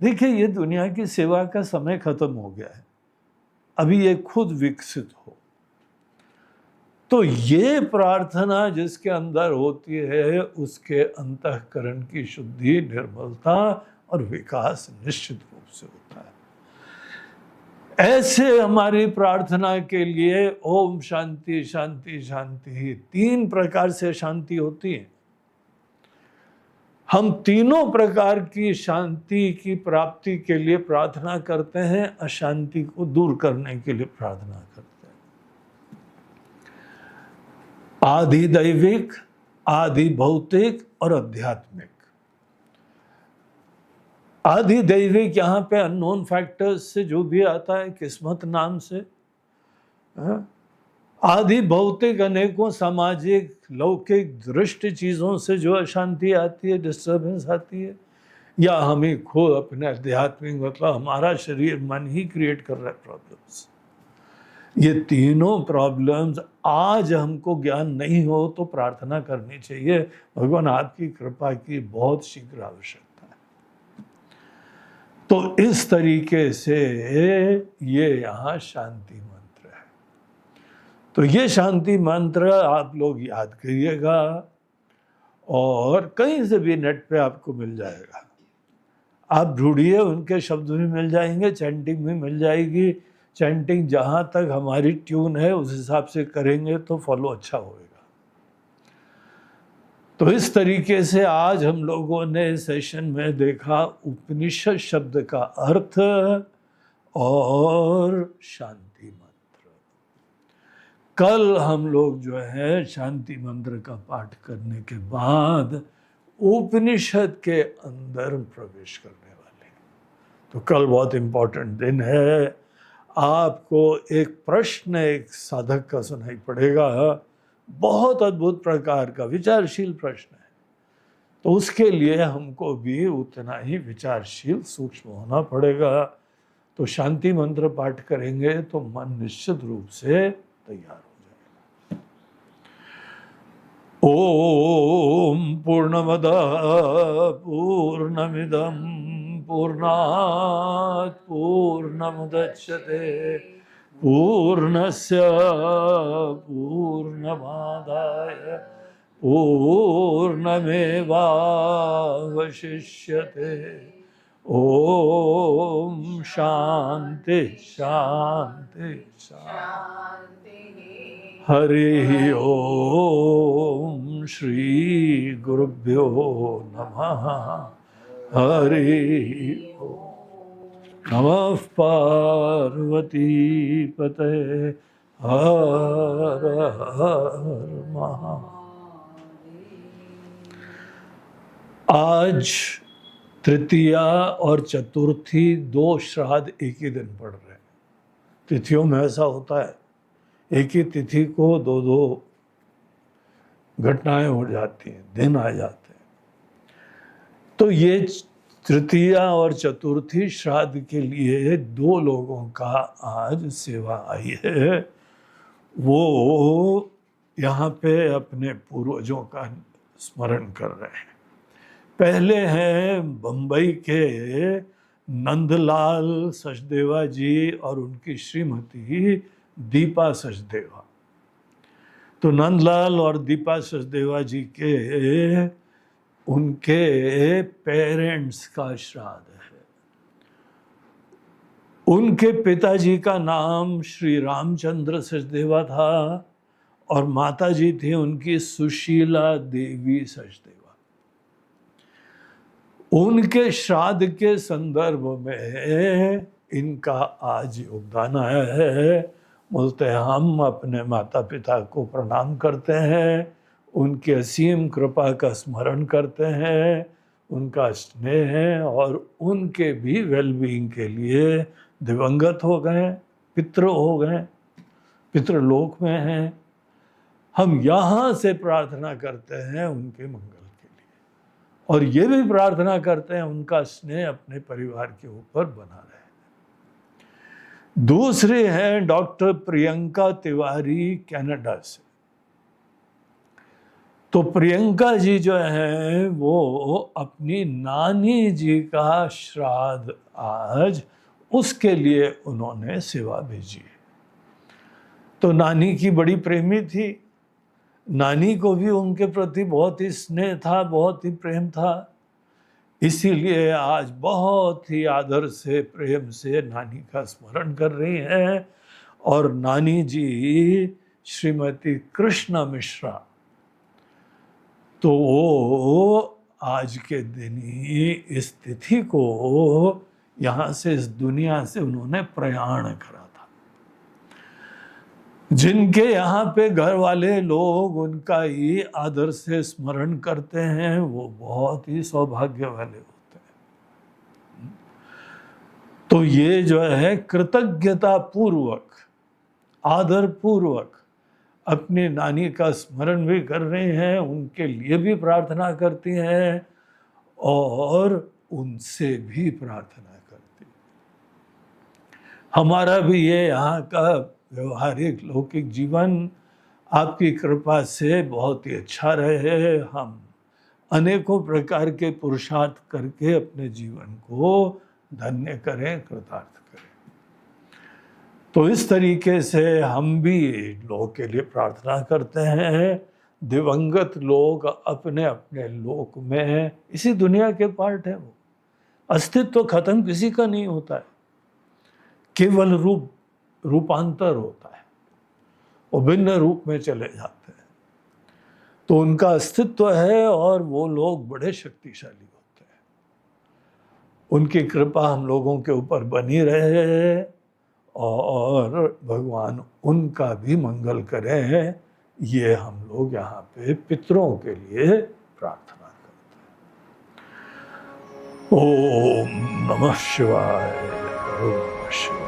देखिए, ये दुनिया की सेवा का समय खत्म हो गया है। अभी ये खुद विकसित हो। तो ये प्रार्थना जिसके अंदर होती है, उसके अंतःकरण की शुद्धि, निर्मलता और विकास निश्चित रूप से होता है। ऐसे हमारी प्रार्थना के लिए ओम शांति शांति शांति, 3 प्रकार से शांति होती है। हम तीनों प्रकार की शांति की प्राप्ति के लिए प्रार्थना करते हैं, अशांति को दूर करने के लिए प्रार्थना करते हैं। आदि दैविक, आदि भौतिक और आध्यात्मिक। आदि दैविक यहाँ पे अननोन फैक्टर्स से जो भी आता है, किस्मत नाम से। आदि भौतिक अनेकों सामाजिक लौकिक दृष्ट चीजों से जो अशांति आती है, डिस्टर्बेंस आती है, या हमें खुद अपने आध्यात्मिक, मतलब हमारा शरीर मन ही क्रिएट कर रहा है प्रॉब्लम्स। ये तीनों प्रॉब्लम्स आज हमको ज्ञान नहीं हो तो प्रार्थना करनी चाहिए, भगवान आपकी कृपा की बहुत शीघ्र आवश्यकता है। तो इस तरीके से ये यहाँ शांति मंत्र है। तो ये शांति मंत्र आप लोग याद करिएगा, और कहीं से भी नेट पे आपको मिल जाएगा। आप ढूंढिए, उनके शब्द भी मिल जाएंगे, चैंटिंग भी मिल जाएगी। चैंटिंग जहाँ तक हमारी ट्यून है उस हिसाब से करेंगे तो फॉलो अच्छा होएगा। तो इस तरीके से आज हम लोगों ने सेशन में देखा उपनिषद शब्द का अर्थ और शांति मंत्र। कल हम लोग जो है शांति मंत्र का पाठ करने के बाद उपनिषद के अंदर प्रवेश करने वाले हैं। तो कल बहुत इंपॉर्टेंट दिन है। आपको एक प्रश्न एक साधक का सुनाई पड़ेगा, बहुत अद्भुत प्रकार का विचारशील प्रश्न है। तो उसके लिए हमको भी उतना ही विचारशील सूक्ष्म होना पड़ेगा। तो शांति मंत्र पाठ करेंगे तो मन निश्चित रूप से तैयार हो जाएगा। ओम पूर्णमदः पूर्णमिदं पूर्णात् पूर्णमुदच्यते पूर्णस्य पूर्णमादाय पूर्णमेवावशिष्यते। ओम शांति शांति शांति। हरि ओम श्री गुरुभ्यो नमः। हरि नमः पार्वती पते हर हर महादेव। आज तृतीया और चतुर्थी दो श्राद्ध एक ही दिन पड़ रहे हैं। तिथियों में ऐसा होता है, एक ही तिथि को दो दो घटनाएं हो जाती हैं, दिन आ जाते हैं। तो ये तृतीया और चतुर्थी श्राद्ध के लिए दो लोगों का आज सेवा आई है। वो यहाँ पे अपने पूर्वजों का स्मरण कर रहे हैं। पहले हैं बंबई के नंदलाल सचदेवा जी और उनकी श्रीमती दीपा सचदेवा। तो नंदलाल और दीपा सचदेवा जी के उनके पेरेंट्स का श्राद्ध है। उनके पिताजी का नाम श्री रामचंद्र सचदेवा था और माताजी थी उनकी सुशीला देवी सचदेवा। उनके श्राद्ध के संदर्भ में इनका आज योगदान आया है। बोलते हैं हम अपने माता पिता को प्रणाम करते हैं, उनकी असीम कृपा का स्मरण करते हैं, उनका स्नेह है और उनके भी वेलबींग के लिए दिवंगत हो गए, पितृ हो गए, पितृलोक में हैं। हम यहाँ से प्रार्थना करते हैं उनके मंगल के लिए और ये भी प्रार्थना करते हैं उनका स्नेह अपने परिवार के ऊपर बना रहे। दूसरे हैं डॉक्टर प्रियंका तिवारी कनाडा से। तो प्रियंका जी जो हैं वो अपनी नानी जी का श्राद्ध आज, उसके लिए उन्होंने सेवा भेजी। तो नानी की बड़ी प्रेमी थी, नानी को भी उनके प्रति बहुत ही स्नेह था, बहुत ही प्रेम था। इसीलिए आज बहुत ही आदर से, प्रेम से नानी का स्मरण कर रही हैं। और नानी जी श्रीमती कृष्णा मिश्रा, तो वो आज के दिन ही इस तिथि को यहाँ से, इस दुनिया से उन्होंने प्रयाण करा था। जिनके यहाँ पे घर वाले लोग उनका ही आदर से स्मरण करते हैं वो बहुत ही सौभाग्य वाले होते हैं। तो ये जो है कृतज्ञता पूर्वक, आदर पूर्वक अपनी नानी का स्मरण भी कर रहे हैं, उनके लिए भी प्रार्थना करती हैं और उनसे भी प्रार्थना करती हैं। हमारा भी ये यहाँ का व्यवहारिक लौकिक जीवन आपकी कृपा से बहुत ही अच्छा रहे। हम अनेकों प्रकार के पुरुषार्थ करके अपने जीवन को धन्य करें, कृतार्थ करें। तो इस तरीके से हम भी लोगों के लिए प्रार्थना करते हैं। दिवंगत लोग अपने अपने लोक में, इसी दुनिया के पार्ट है, वो अस्तित्व तो खत्म किसी का नहीं होता है, केवल रूपांतर होता है, वो भिन्न रूप में चले जाते हैं। तो उनका अस्तित्व है और वो लोग बड़े शक्तिशाली होते हैं। उनकी कृपा हम लोगों के ऊपर बनी रहे और भगवान उनका भी मंगल करें, ये हम लोग यहाँ पे पितरों के लिए प्रार्थना करते हैं। ओम नमः शिवाय। ओम नमः शिवाय।